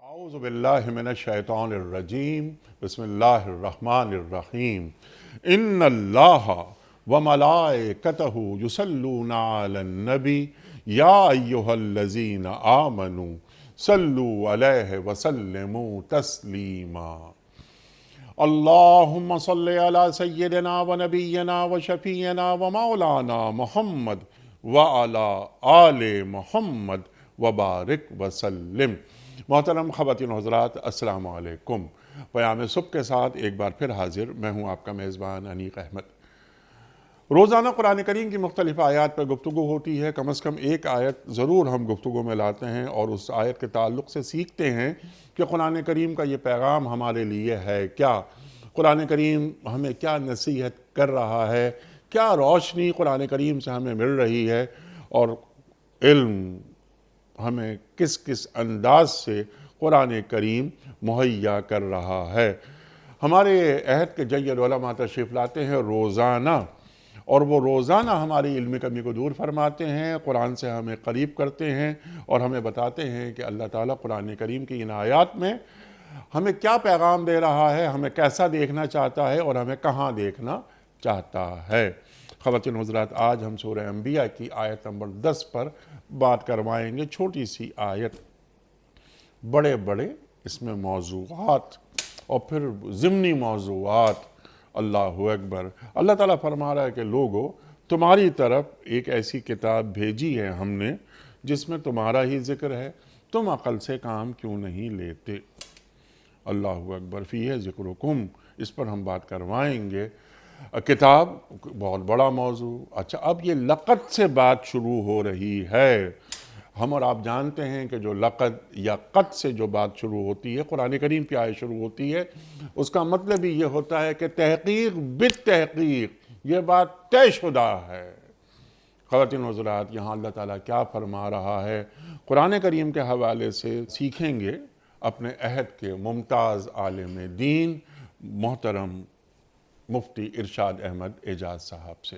أعوذ بالله من الشيطان الرجيم بسم الله الرحمن الرحيم إن الله وملائكته يصلون على النبي يا أيها الذين آمنوا صلوا عليه وسلموا تسليما اللهم صل على سيدنا ونبينا وشفينا ومولانا محمد وعلى آل محمد وبارک وسلم۔ محترم خواتین و حضرات، السلام علیکم۔ پیام صبح کے ساتھ ایک بار پھر حاضر میں ہوں آپ کا میزبان انیق احمد۔ روزانہ قرآن کریم کی مختلف آیات پر گفتگو ہوتی ہے۔ کم از کم ایک آیت ضرور ہم گفتگو میں لاتے ہیں اور اس آیت کے تعلق سے سیکھتے ہیں کہ قرآن کریم کا یہ پیغام ہمارے لیے ہے کیا، قرآن کریم ہمیں کیا نصیحت کر رہا ہے، کیا روشنی قرآن کریم سے ہمیں مل رہی ہے، اور علم ہمیں کس کس انداز سے قرآن کریم مہیا کر رہا ہے۔ ہمارے عہد کے جید علماء تشریف لاتے ہیں روزانہ، اور وہ روزانہ ہماری علمی کمی کو دور فرماتے ہیں، قرآن سے ہمیں قریب کرتے ہیں اور ہمیں بتاتے ہیں کہ اللہ تعالیٰ قرآن کریم کی ان آیات میں ہمیں کیا پیغام دے رہا ہے، ہمیں کیسا دیکھنا چاہتا ہے اور ہمیں کہاں دیکھنا چاہتا ہے۔ خواتین حضرات، آج ہم سورہ انبیاء کی آیت نمبر 10 پر بات کروائیں گے۔ چھوٹی سی آیت، بڑے بڑے اس میں موضوعات اور پھر ضمنی موضوعات۔ اللہ اکبر۔ اللہ تعالیٰ فرما رہا ہے کہ لوگو، تمہاری طرف ایک ایسی کتاب بھیجی ہے ہم نے جس میں تمہارا ہی ذکر ہے، تم عقل سے کام کیوں نہیں لیتے؟ اللہ اکبر۔ فیہ ذکرکم، اس پر ہم بات کروائیں گے۔ کتاب بہت بڑا موضوع۔ اچھا، اب یہ لقد سے بات شروع ہو رہی ہے۔ ہم اور آپ جانتے ہیں کہ جو لقد یا قد سے جو بات شروع ہوتی ہے، قرآن کریم کی آیت شروع ہوتی ہے، اس کا مطلب ہی یہ ہوتا ہے کہ تحقیق بالتحقیق یہ بات طے شدہ ہے۔ خواتین و حضرات، یہاں اللہ تعالیٰ کیا فرما رہا ہے، قرآن کریم کے حوالے سے سیکھیں گے اپنے عہد کے ممتاز عالم دین محترم مفتی ارشاد احمد اعجاز صاحب سے۔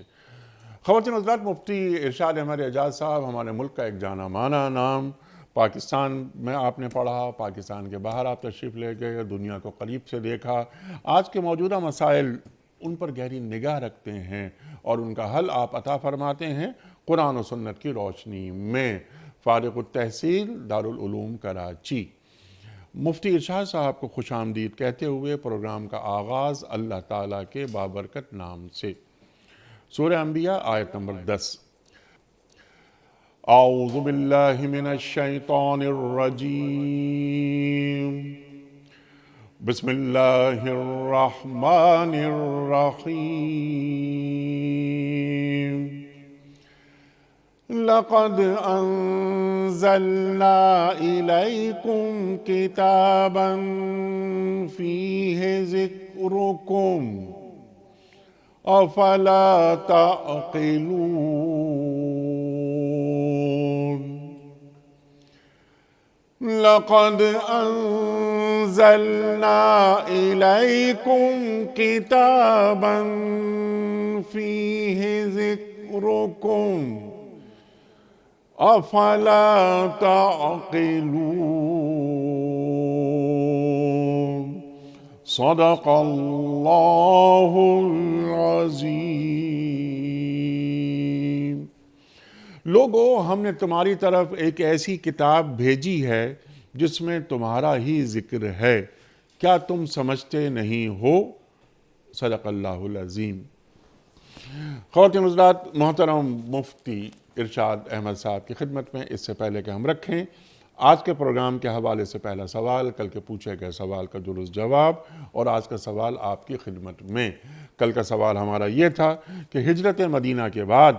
خواتین و حضرات، مفتی ارشاد احمد اعجاز صاحب ہمارے ملک کا ایک جانا مانا نام۔ پاکستان میں آپ نے پڑھا، پاکستان کے باہر آپ تشریف لے گئے، دنیا کو قریب سے دیکھا، آج کے موجودہ مسائل ان پر گہری نگاہ رکھتے ہیں اور ان کا حل آپ عطا فرماتے ہیں قرآن و سنت کی روشنی میں۔ فارغ التحصیل دارالعلوم کراچی۔ مفتی ارشاد صاحب کو خوش آمدید کہتے ہوئے پروگرام کا آغاز اللہ تعالیٰ کے بابرکت نام سے۔ سورہ انبیاء آیت نمبر 10۔ اعوذ باللہ من الشیطان الرجیم، بسم اللہ الرحمن الرحیم۔ لقد انزلنا الیکم کتابا فیہ ذکرکم افلا تعقلون۔ لقد انزلنا الیکم کتابا فیہ ذکرکم افلا تعقلون۔ صدق اللہ العظیم۔ لوگو، ہم نے تمہاری طرف ایک ایسی کتاب بھیجی ہے جس میں تمہارا ہی ذکر ہے، کیا تم سمجھتے نہیں ہو؟ صدق اللہ العظیم۔ خواتین حضرات، محترم مفتی ارشاد احمد صاحب کی خدمت میں اس سے پہلے کہ ہم رکھیں آج کے پروگرام کے حوالے سے پہلا سوال، کل کے پوچھے گئے سوال کا درست جواب، اور آج کا سوال آپ کی خدمت میں۔ کل کا سوال ہمارا یہ تھا کہ ہجرت مدینہ کے بعد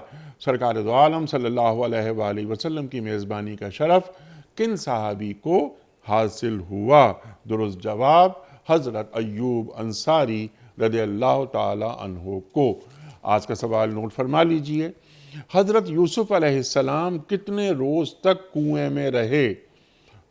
سرکار دو عالم صلی اللہ علیہ وآلہ وسلم کی میزبانی کا شرف کن صحابی کو حاصل ہوا؟ درست جواب حضرت ایوب انصاری رضی اللہ تعالی عنہ کو۔ آج کا سوال نوٹ فرما لیجئے۔ حضرت یوسف علیہ السلام کتنے روز تک کنویں میں رہے؟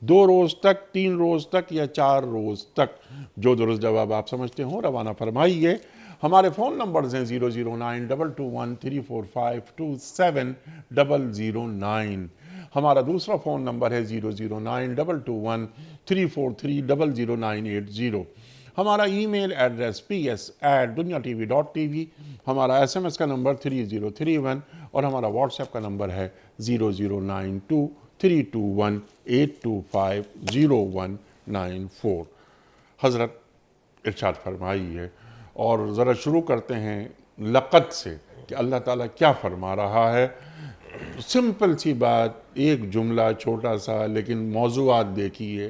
2 روز تک، 3 روز تک یا 4 روز تک؟ جو درست جواب آپ سمجھتے ہوں روانہ فرمائیے۔ ہمارے فون نمبرز ہیں 00922134527 009۔ ہمارا دوسرا فون نمبر ہے 009221343000980. ہمارا ای میل ایڈریس ps@duniatv.tv. ہمارا SMS کا نمبر 3031 اور ہمارا واٹس ایپ کا نمبر ہے 00923218250194. حضرت ارشاد فرمائیے اور ذرا شروع کرتے ہیں لقد سے کہ اللہ تعالیٰ کیا فرما رہا ہے. سمپل سی بات، ایک جملہ چھوٹا سا لیکن موضوعات دیکھیے.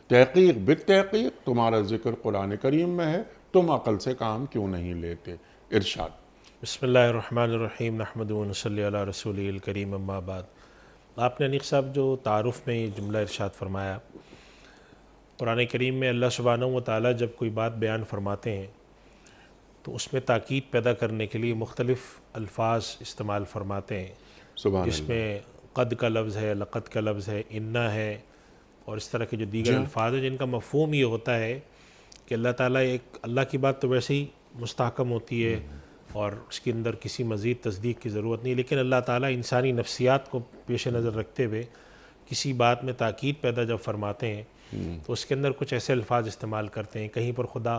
تحقیق بالتحقیق تمہارا ذکر قرآن کریم میں ہے، تم عقل سے کام کیوں نہیں لیتے. ارشاد. بسم اللہ الرحمن الرحیم نحمدہ ونصلی علی رسولہ الکریم اما بعد. آپ نے انیق صاحب جو تعارف میں یہ جملہ ارشاد فرمایا، قرآن کریم میں اللہ سبحانہ و تعالیٰ جب کوئی بات بیان فرماتے ہیں تو اس میں تاکید پیدا کرنے کے لیے مختلف الفاظ استعمال فرماتے ہیں، جس میں قد کا لفظ ہے، لقد کا لفظ ہے، انا ہے، اور اس طرح کے جو دیگر الفاظ ہیں جن کا مفہوم یہ ہوتا ہے کہ اللہ تعالیٰ اللہ کی بات تو ویسے ہی مستحکم ہوتی ہے اور اس کے اندر کسی مزید تصدیق کی ضرورت نہیں، لیکن اللہ تعالیٰ انسانی نفسیات کو پیش نظر رکھتے ہوئے کسی بات میں تاکید پیدا جب فرماتے ہیں تو اس کے اندر کچھ ایسے الفاظ استعمال کرتے ہیں. کہیں پر خدا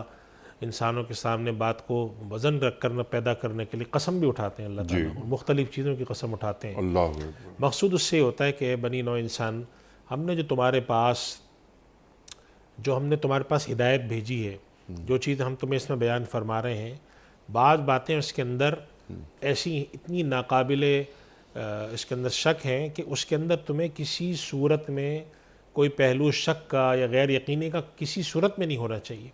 انسانوں کے سامنے بات کو وزن رکھ کرنا پیدا کرنے کے لیے قسم بھی اٹھاتے ہیں اللہ تعالیٰ، مختلف چیزوں کی قسم اٹھاتے ہیں. مقصود اس سے ہوتا ہے کہ اے بنی نوع انسان، ہم نے جو تمہارے پاس ہدایت بھیجی ہے، جو چیز ہم تمہیں اس میں بیان فرما رہے ہیں، بعض باتیں اس کے اندر ایسی اتنی ناقابل اس کے اندر شک ہیں کہ اس کے اندر تمہیں کسی صورت میں کوئی پہلو شک کا یا غیر یقینی کا کسی صورت میں نہیں ہونا چاہیے.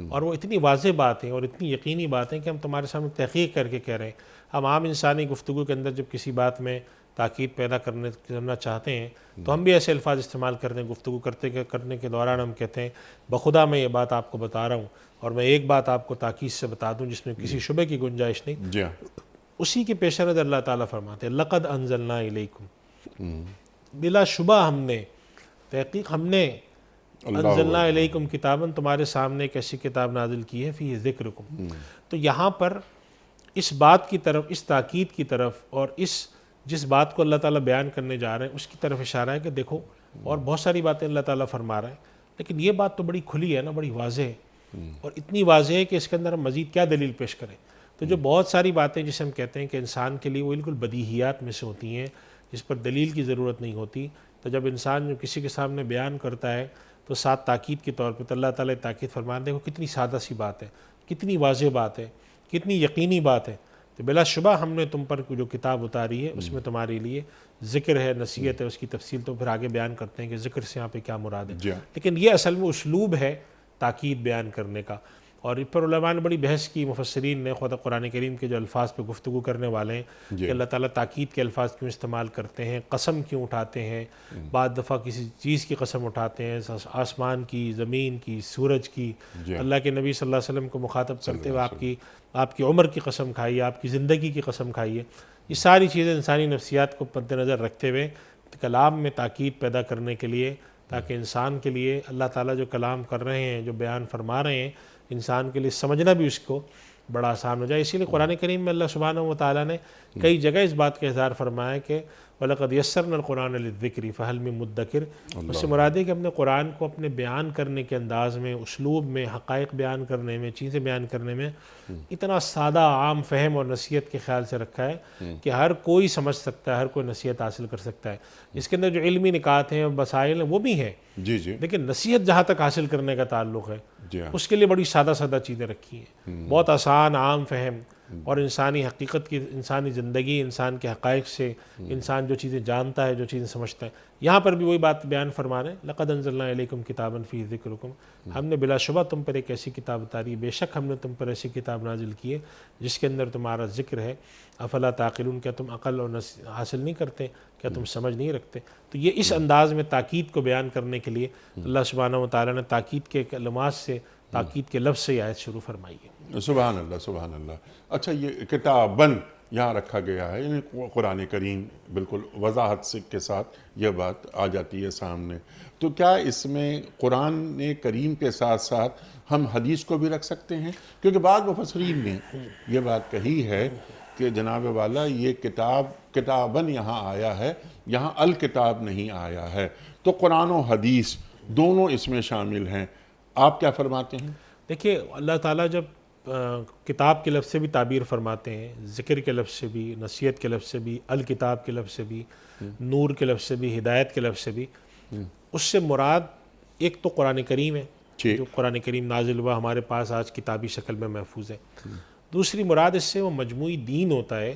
اور وہ اتنی واضح باتیں اور اتنی یقینی باتیں کہ ہم تمہارے سامنے تحقیق کر کے کہہ رہے ہیں. ہم عام انسانی گفتگو کے اندر جب کسی بات میں تاکید پیدا کرنا چاہتے ہیں تو ہم بھی ایسے الفاظ استعمال کرتے ہیں. گفتگو کرنے کے دوران ہم کہتے ہیں بخدا میں یہ بات آپ کو بتا رہا ہوں اور میں ایک بات آپ کو تاکید سے بتا دوں جس میں کسی شبہ کی گنجائش نہیں. اسی کے پیش نظر اللہ تعالیٰ فرماتے ہیں لقد انزلنا الیکم، بلا شبہ ہم نے، تحقیق ہم نے، انزلنا الیکم کتاباً تمہارے سامنے ایک ایسی کتاب نازل کی ہے فیہ ذکرکم. تو یہاں پر اس بات کی طرف، اس تاکید کی طرف اور جس بات کو اللہ تعالیٰ بیان کرنے جا رہے ہیں اس کی طرف اشارہ ہے کہ دیکھو، اور بہت ساری باتیں اللہ تعالیٰ فرما رہے ہیں لیکن یہ بات تو بڑی کھلی ہے نا، بڑی واضح ہے اور اتنی واضح ہے کہ اس کے اندر ہم مزید کیا دلیل پیش کریں. تو جو بہت ساری باتیں جسے ہم کہتے ہیں کہ انسان کے لیے وہ بالکل بدیہیات میں سے ہوتی ہیں جس پر دلیل کی ضرورت نہیں ہوتی، تو جب انسان جو کسی کے سامنے بیان کرتا ہے تو ساتھ تاکید کے طور پہ تو اللہ تعالیٰ تاکید فرماتے ہیں. دیکھو کتنی سادہ سی بات ہے، کتنی واضح بات ہے، کتنی یقینی بات ہے. تو بلا شبہ ہم نے تم پر جو کتاب اتاری ہے اس میں تمہارے لیے ذکر ہے، نصیحت ہے. اس کی تفصیل تو پھر آگے بیان کرتے ہیں کہ ذکر سے یہاں پہ کیا مراد ہے. لیکن یہ اصل میں اسلوب ہے تاکید بیان کرنے کا. اور اس پر علماء نے بڑی بحث کی، مفسرین نے، خود قرآن کریم کے جو الفاظ پہ گفتگو کرنے والے ہیں کہ اللہ تعالیٰ تاکید کے الفاظ کیوں استعمال کرتے ہیں، قسم کیوں اٹھاتے ہیں، بعض دفعہ کسی چیز کی قسم اٹھاتے ہیں، آسمان کی، زمین کی، سورج کی. اللہ کے نبی صلی اللہ علیہ وسلم کو مخاطب کرتے ہوئے آپ کی عمر کی قسم کھائیے، آپ کی زندگی کی قسم کھائیے. یہ ساری چیزیں انسانی نفسیات کو مد نظر رکھتے ہوئے کلام میں تاکید پیدا کرنے کے لیے، تاکہ انسان کے لیے اللہ تعالیٰ جو کلام کر رہے ہیں، جو بیان فرما رہے ہیں، انسان کے لیے سمجھنا بھی اس کو بڑا آسان ہو جائے. اسی لیے قرآن کریم میں اللہ سبحانہ و تعالیٰ نے کئی جگہ اس بات کا اظہار فرمایا کہ وَلَقَدْ يَسَّرْنَا الْقُرْآنَ لِلذِّكْرِ فَهَلْ مِن مُدَّكِرٍ. اس سے مراد ہے کہ ہم نے قرآن کو اپنے بیان کرنے کے انداز میں، اسلوب میں، حقائق بیان کرنے میں، چیزیں بیان کرنے میں اتنا سادہ، عام فہم اور نصیحت کے خیال سے رکھا ہے کہ ہر کوئی سمجھ سکتا ہے، ہر کوئی نصیحت حاصل کر سکتا ہے. اس کے اندر جو علمی نکات ہیں اور مسائل ہیں وہ بھی ہیں، لیکن نصیحت جہاں تک حاصل کرنے کا تعلق ہے اس کے لیے بڑی سادہ سادہ چیزیں رکھی ہیں، بہت آسان، عام فہم اور انسانی حقیقت کی، انسانی زندگی، انسان کے حقائق سے انسان جو چیزیں جانتا ہے، جو چیزیں سمجھتا ہے. یہاں پر بھی وہی بات بیان فرما رہے ہیں لقد انزلنا الیکم کتابا فیہ ذکرکم. ہم نے بلا شبہ تم پر ایک ایسی کتاب اتاری، بے شک ہم نے تم پر ایسی کتاب نازل کی ہے جس کے اندر تمہارا ذکر ہے. افلا تعقلون، کیا تم عقل اور حاصل نہیں کرتے، کیا تم سمجھ نہیں رکھتے. تو یہ اس انداز میں تاکید کو بیان کرنے کے لیے اللہ سبحانہ و تعالیٰ نے تاکید کے کلمات سے، تاکید کے لفظ سے آیت شروع فرمائی ہے. سبحان اللہ، سبحان اللہ. اچھا، یہ کتاباً یہاں رکھا گیا ہے، یعنی قرآن کریم بالکل وضاحت سے کے ساتھ یہ بات آ جاتی ہے سامنے. تو کیا اس میں قرآن کریم کے ساتھ ساتھ ہم حدیث کو بھی رکھ سکتے ہیں؟ کیونکہ بعض مفسرین نے یہ بات کہی ہے کہ جناب والا یہ کتاباً یہاں آیا ہے یہاں الکتاب نہیں آیا ہے، تو قرآن و حدیث دونوں اس میں شامل ہیں. آپ کیا فرماتے ہیں؟ دیکھیے اللہ تعالیٰ جب کتاب کے لفظ سے بھی تعبیر فرماتے ہیں، ذکر کے لفظ سے بھی، نصیحت کے لفظ سے بھی، الکتاب کے لفظ سے بھی، نور کے لفظ سے بھی، ہدایت کے لفظ سے بھی، اس سے مراد ایک تو قرآن کریم ہے جو قرآن کریم نازل ہوا ہمارے پاس آج کتابی شکل میں محفوظ ہے. دوسری مراد اس سے وہ مجموعی دین ہوتا ہے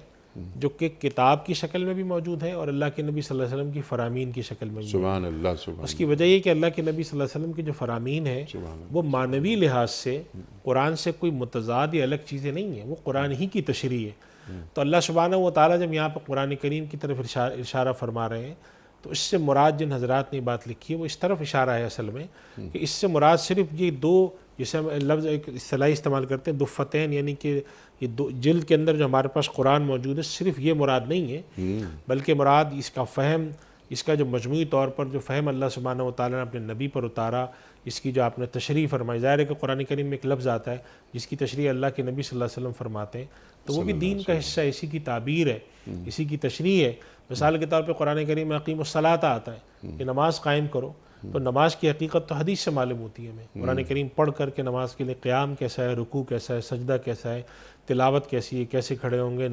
جو کہ کتاب کی شکل میں بھی موجود ہے اور اللہ کے نبی صلی اللہ علیہ وسلم کی فرامین کی شکل میں بھی. سبحان اللہ، سبحان اس کی وجہ یہ کہ اللہ کے نبی صلی اللہ علیہ وسلم کی جو فرامین ہے وہ معنوی لحاظ سے قرآن سے کوئی متضاد یا الگ چیزیں نہیں ہیں، وہ قرآن ہی کی تشریح ہے. تو اللہ سبحانہ و تعالیٰ جب یہاں پر قرآن کریم کی طرف اشارہ فرما رہے ہیں تو اس سے مراد جن حضرات نے بات لکھی ہے وہ اس طرف اشارہ ہے اصل میں کہ اس سے مراد صرف یہ دو، جسے ہم لفظ ایک اصطلاحی استعمال کرتے ہیں دفتین، یعنی کہ یہ دو جلد کے اندر جو ہمارے پاس قرآن موجود ہے صرف یہ مراد نہیں ہے، بلکہ مراد اس کا فہم، اس کا جو مجموعی طور پر جو فہم اللہ سبحانہ و تعالیٰ نے اپنے نبی پر اتارا، اس کی جو آپ نے تشریح فرمائی. ظاہر ہے کہ قرآن کریم میں ایک لفظ آتا ہے جس کی تشریح اللہ کے نبی صلی اللہ علیہ وسلم فرماتے ہیں، تو وہ بھی دین کا حصہ ہے، اسی کی تعبیر ہے، اسی کی تشریح ہے. مثال کے طور پہ قرآن کریم میں اقیم الصلاۃ آتا ہے کہ نماز قائم کرو، تو نماز کی حقیقت تو حدیث سے معلوم ہوتی ہے ہمیں. قرآن کریم پڑھ کر کے نماز کے لیے قیام کیسا ہے، رکوع کیسا ہے، سجدہ کیسا ہے، تلاوت کیسی ہے، کیسے کھڑے ہوں گے.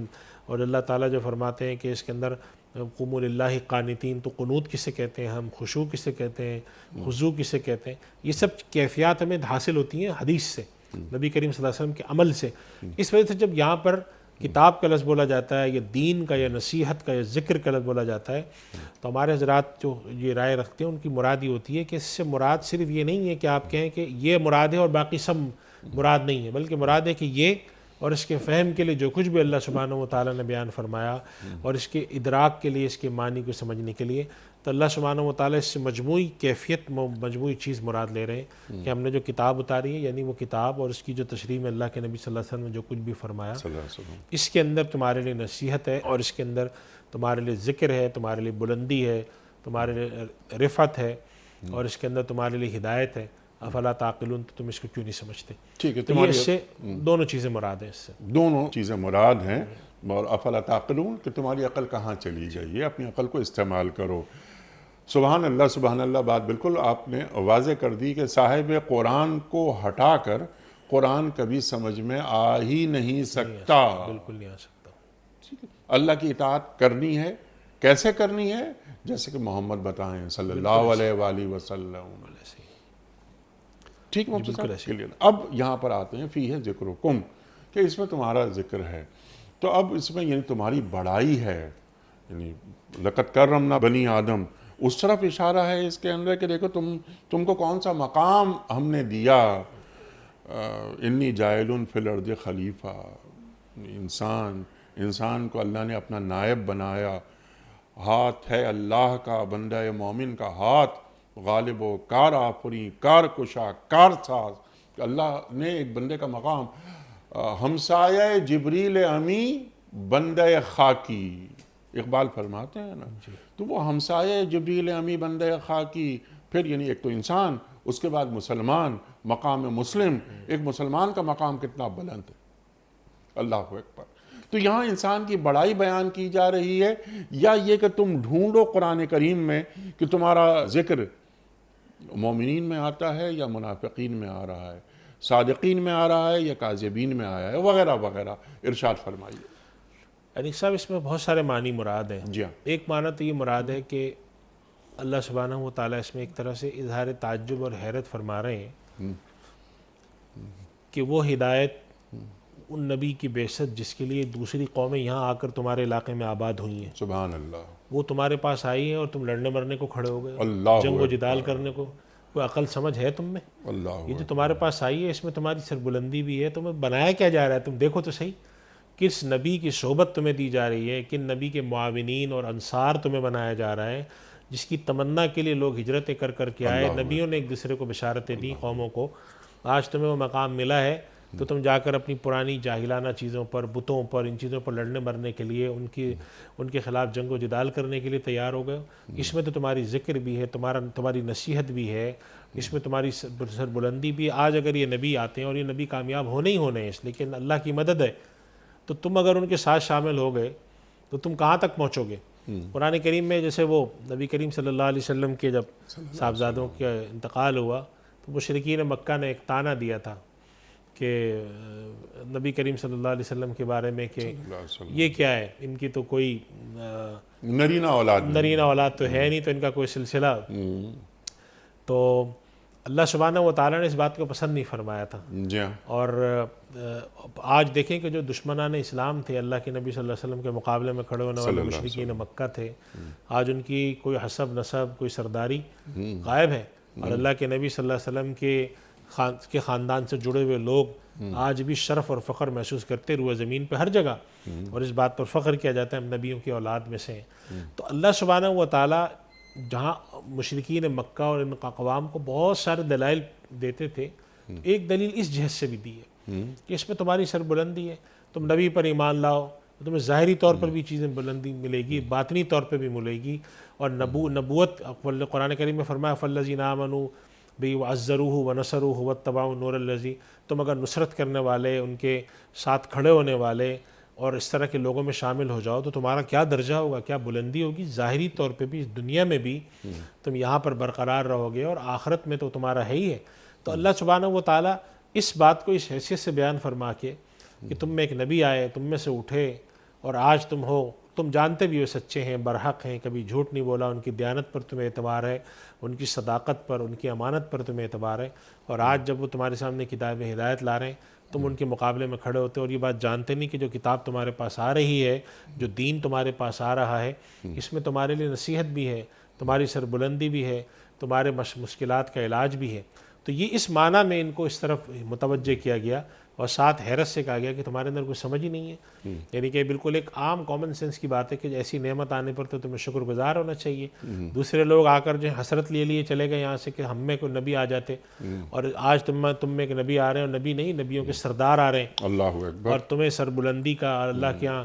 اور اللہ تعالیٰ جو فرماتے ہیں کہ اس کے اندر قوموا للہ قانتین، تو قنوت کسے کہتے ہیں ہم، خشوع کسے کہتے ہیں، خضوع کسے کہتے ہیں، یہ سب کیفیات ہمیں حاصل ہوتی ہیں حدیث سے، نبی کریم صلی اللہ علیہ وسلم کے عمل سے. اس وجہ سے جب یہاں پر کتاب کا لفظ بولا جاتا ہے یا دین کا یا نصیحت کا یا ذکر کا لفظ بولا جاتا ہے تو ہمارے حضرات جو یہ رائے رکھتے ہیں ان کی مراد یہ ہوتی ہے کہ اس سے مراد صرف یہ نہیں ہے کہ آپ کہیں کہ یہ مراد ہے اور باقی سب مراد نہیں ہے، بلکہ مراد ہے کہ یہ اور اس کے فہم کے لیے جو کچھ بھی اللہ سبحانہ و تعالیٰ نے بیان فرمایا اور اس کے ادراک کے لیے، اس کے معنی کو سمجھنے کے لیے، تو اللہ سبحانہ و تعالیٰ اس سے مجموعی کیفیت، مجموعی چیز مراد لے رہے ہیں کہ ہم نے جو کتاب اتاری ہے، یعنی وہ کتاب اور اس کی جو تشریح میں اللہ کے نبی صلی اللہ علیہ وسلم نے جو کچھ بھی فرمایا، اس کے اندر تمہارے لیے نصیحت ہے اور اس کے اندر تمہارے لیے ذکر ہے، تمہارے لیے بلندی ہے، تمہارے لیے رفعت ہے اور اس کے اندر تمہارے لیے ہدایت ہے. افلا تعقلون، تو تم اس کو کیوں نہیں سمجھتے؟ ٹھیک ہے، تو یہ اس سے دونوں چیزیں مراد ہیں، اس سے دونوں چیزیں مراد ہیں. اور افلا تعقلون کہ تمہاری عقل کہاں چلی جائیے، اپنی عقل کو استعمال کرو. سبحان اللہ، سبحان اللہ. بات بالکل آپ نے واضح کر دی کہ صاحب قرآن کو ہٹا کر قرآن کبھی سمجھ میں آ ہی نہیں سکتا. بالکل نہیں آ سکتا. اللہ کی اطاعت کرنی ہے، کیسے کرنی ہے؟ جیسے کہ محمد بتائیں صلی اللہ علیہ وآلہ وسلم. ٹھیک ہے، کلیئر. اب یہاں پر آتے ہیں فیہ ذکرکم، کہ اس میں تمہارا ذکر ہے. تو اب اس میں یعنی تمہاری بڑائی ہے، یعنی لقد کرمنا بنی آدم، اس طرف اشارہ ہے اس کے اندر کہ دیکھو تم کو کون سا مقام ہم نے دیا. انی جاعل فی الارض خلیفہ، انسان کو اللہ نے اپنا نائب بنایا. ہاتھ ہے اللہ کا، بندہ مومن کا ہاتھ، غالب و کار آفری، کار کشا، کار ساز. اللہ نے ایک بندے کا مقام، ہمسایہ جبریل امی بندہ خاکی، اقبال فرماتے ہیں نا. تو وہ ہمسایہ جبریل امی بندہ خاکی، پھر یعنی ایک تو انسان، اس کے بعد مسلمان، مقام مسلم. ایک مسلمان کا مقام کتنا بلند ہے، اللہ اکبر. تو یہاں انسان کی بڑائی بیان کی جا رہی ہے، یا یہ کہ تم ڈھونڈو قرآن کریم میں کہ تمہارا ذکر مومنین میں آتا ہے یا منافقین میں آ رہا ہے، صادقین میں آ رہا ہے یا کاذبین میں آیا ہے، وغیرہ وغیرہ. ارشاد فرمائیے. انیس صاحب اس میں بہت سارے معنی مراد ہیں. جی ہاں. ایک معنی تو یہ مراد ہے کہ اللہ سبحانہ و تعالیٰ اس میں ایک طرح سے اظہار تعجب اور حیرت فرما رہے ہیں کہ وہ ہدایت ان نبی کی بعثت جس کے لیے دوسری قومیں یہاں آ کر تمہارے علاقے میں آباد ہوئی ہیں، سبحان اللہ، وہ تمہارے پاس آئی ہیں اور تم لڑنے مرنے کو کھڑے ہو گئے، اللہ جنگ و جدال کرنے کو. کوئی عقل سمجھ ہے تم میں؟ اللہ. یہ جو تمہارے پاس آئی ہے اس میں تمہاری سربلندی بھی ہے. تمہیں بنایا کیا جا رہا ہے؟ تم دیکھو تو صحیح، کس نبی کی صحبت تمہیں دی جا رہی ہے، کن نبی کے معاونین اور انصار تمہیں بنایا جا رہا ہے، جس کی تمنا کے لیے لوگ ہجرتیں کر کے آئے. نبیوں نے ایک دوسرے کو بشارتیں دی قوموں کو. آج تمہیں وہ مقام ملا ہے تو تم جا کر اپنی پرانی جاہلانہ چیزوں پر، بتوں پر، ان چیزوں پر لڑنے مرنے کے لیے، ان کے خلاف جنگ و جدال کرنے کے لیے تیار ہو گئے. اس میں تو تمہاری ذکر بھی ہے، تمہاری نصیحت بھی ہے، اس میں تمہاری سربلندی بھی. آج اگر یہ نبی آتے ہیں اور یہ نبی کامیاب ہونے ہی ہونے ہیں، لیکن اللہ کی مدد ہے، تو تم اگر ان کے ساتھ شامل ہو گئے تو تم کہاں تک پہنچو گے؟ قرآن کریم میں جیسے وہ نبی کریم صلی اللہ علیہ وسلم کے جب صاحبزادوں کا انتقال ہوا تو مشرکین مکہ نے ایک طعنہ دیا تھا کہ نبی کریم صلی اللہ علیہ وسلم کے بارے میں کہ یہ کیا ہے، ان کی تو کوئی نرینہ اولاد تو ہے نہیں، تو ان کا کوئی سلسلہ. تو اللہ سبحانہ و تعالیٰ نے اس بات کو پسند نہیں فرمایا تھا. جی ہاں. اور آج دیکھیں کہ جو دشمنان اسلام تھے، اللہ کے نبی صلی اللہ علیہ وسلم کے مقابلے میں کھڑے ہونے والے مشرکین مکہ تھے، آج ان کی کوئی حسب نسب، کوئی سرداری غائب ہے. اور اللہ کے نبی صلی اللہ علیہ وسلم کے خاندان سے جڑے ہوئے لوگ آج بھی شرف اور فخر محسوس کرتے روئے زمین پہ ہر جگہ، اور اس بات پر فخر کیا جاتا ہے ہم نبیوں کی اولاد میں سے ہیں. تو اللہ سبحانہ و تعالیٰ جہاں مشرکین مکہ اور ان اقوام کو بہت سارے دلائل دیتے تھے، ایک دلیل اس جہت سے بھی دی ہے کہ اس میں تمہاری سربلندی ہے، تم نبی پر ایمان لاؤ، تمہیں ظاہری طور پر بھی چیزیں بلندی ملے گی، باطنی طور پہ بھی ملے گی. اور نبوت قرآن کریم میں فرمایا فَالَّذِينَ آمَنُوا بِهِ وَعَزَّرُوهُ وَنَصَرُوهُ وَاتَّبَعُوا النُّورَ الَّذِي، تم اگر نصرت کرنے والے، ان کے ساتھ کھڑے ہونے والے اور اس طرح کے لوگوں میں شامل ہو جاؤ تو تمہارا کیا درجہ ہوگا، کیا بلندی ہوگی. ظاہری طور پہ بھی اس دنیا میں بھی تم یہاں پر برقرار رہو گے، اور آخرت میں تو تمہارا ہے ہی ہے. تو اللہ سبحانہ و تعالیٰ اس بات کو اس حیثیت سے بیان فرما کے کہ تم میں ایک نبی آئے، تم میں سے اٹھے، اور آج تم جانتے بھی ہو سچے ہیں، برحق ہیں، کبھی جھوٹ نہیں بولا، ان کی دیانت پر تمہیں اعتبار ہے، ان کی صداقت پر، ان کی امانت پر تمہیں اعتبار ہے. اور آج جب وہ تمہارے سامنے کتاب ہدایت لا رہے ہیں، تم ان کے مقابلے میں کھڑے ہوتے ہو، اور یہ بات جانتے نہیں کہ جو کتاب تمہارے پاس آ رہی ہے، جو دین تمہارے پاس آ رہا ہے، اس میں تمہارے لیے نصیحت بھی ہے، تمہاری سربلندی بھی ہے، تمہارے مشکلات کا علاج بھی ہے. تو یہ اس معنی میں ان کو اس طرف متوجہ کیا گیا، اور ساتھ حیرت سے کہا گیا کہ تمہارے اندر کوئی سمجھ ہی نہیں ہے. یعنی کہ بالکل ایک عام کامن سینس کی بات ہے کہ ایسی نعمت آنے پر تو تمہیں شکر گزار ہونا چاہیے. دوسرے لوگ آ کر جو حسرت لیے چلے گئے یہاں سے کہ ہم میں کوئی نبی آ جاتے، اور آج تم میں ایک نبی آ رہے ہیں، اور نبی نہیں، نبیوں کے سردار آ رہے ہیں. اللہ اکبر. اور تمہیں سربلندی کا، اللہ کے یہاں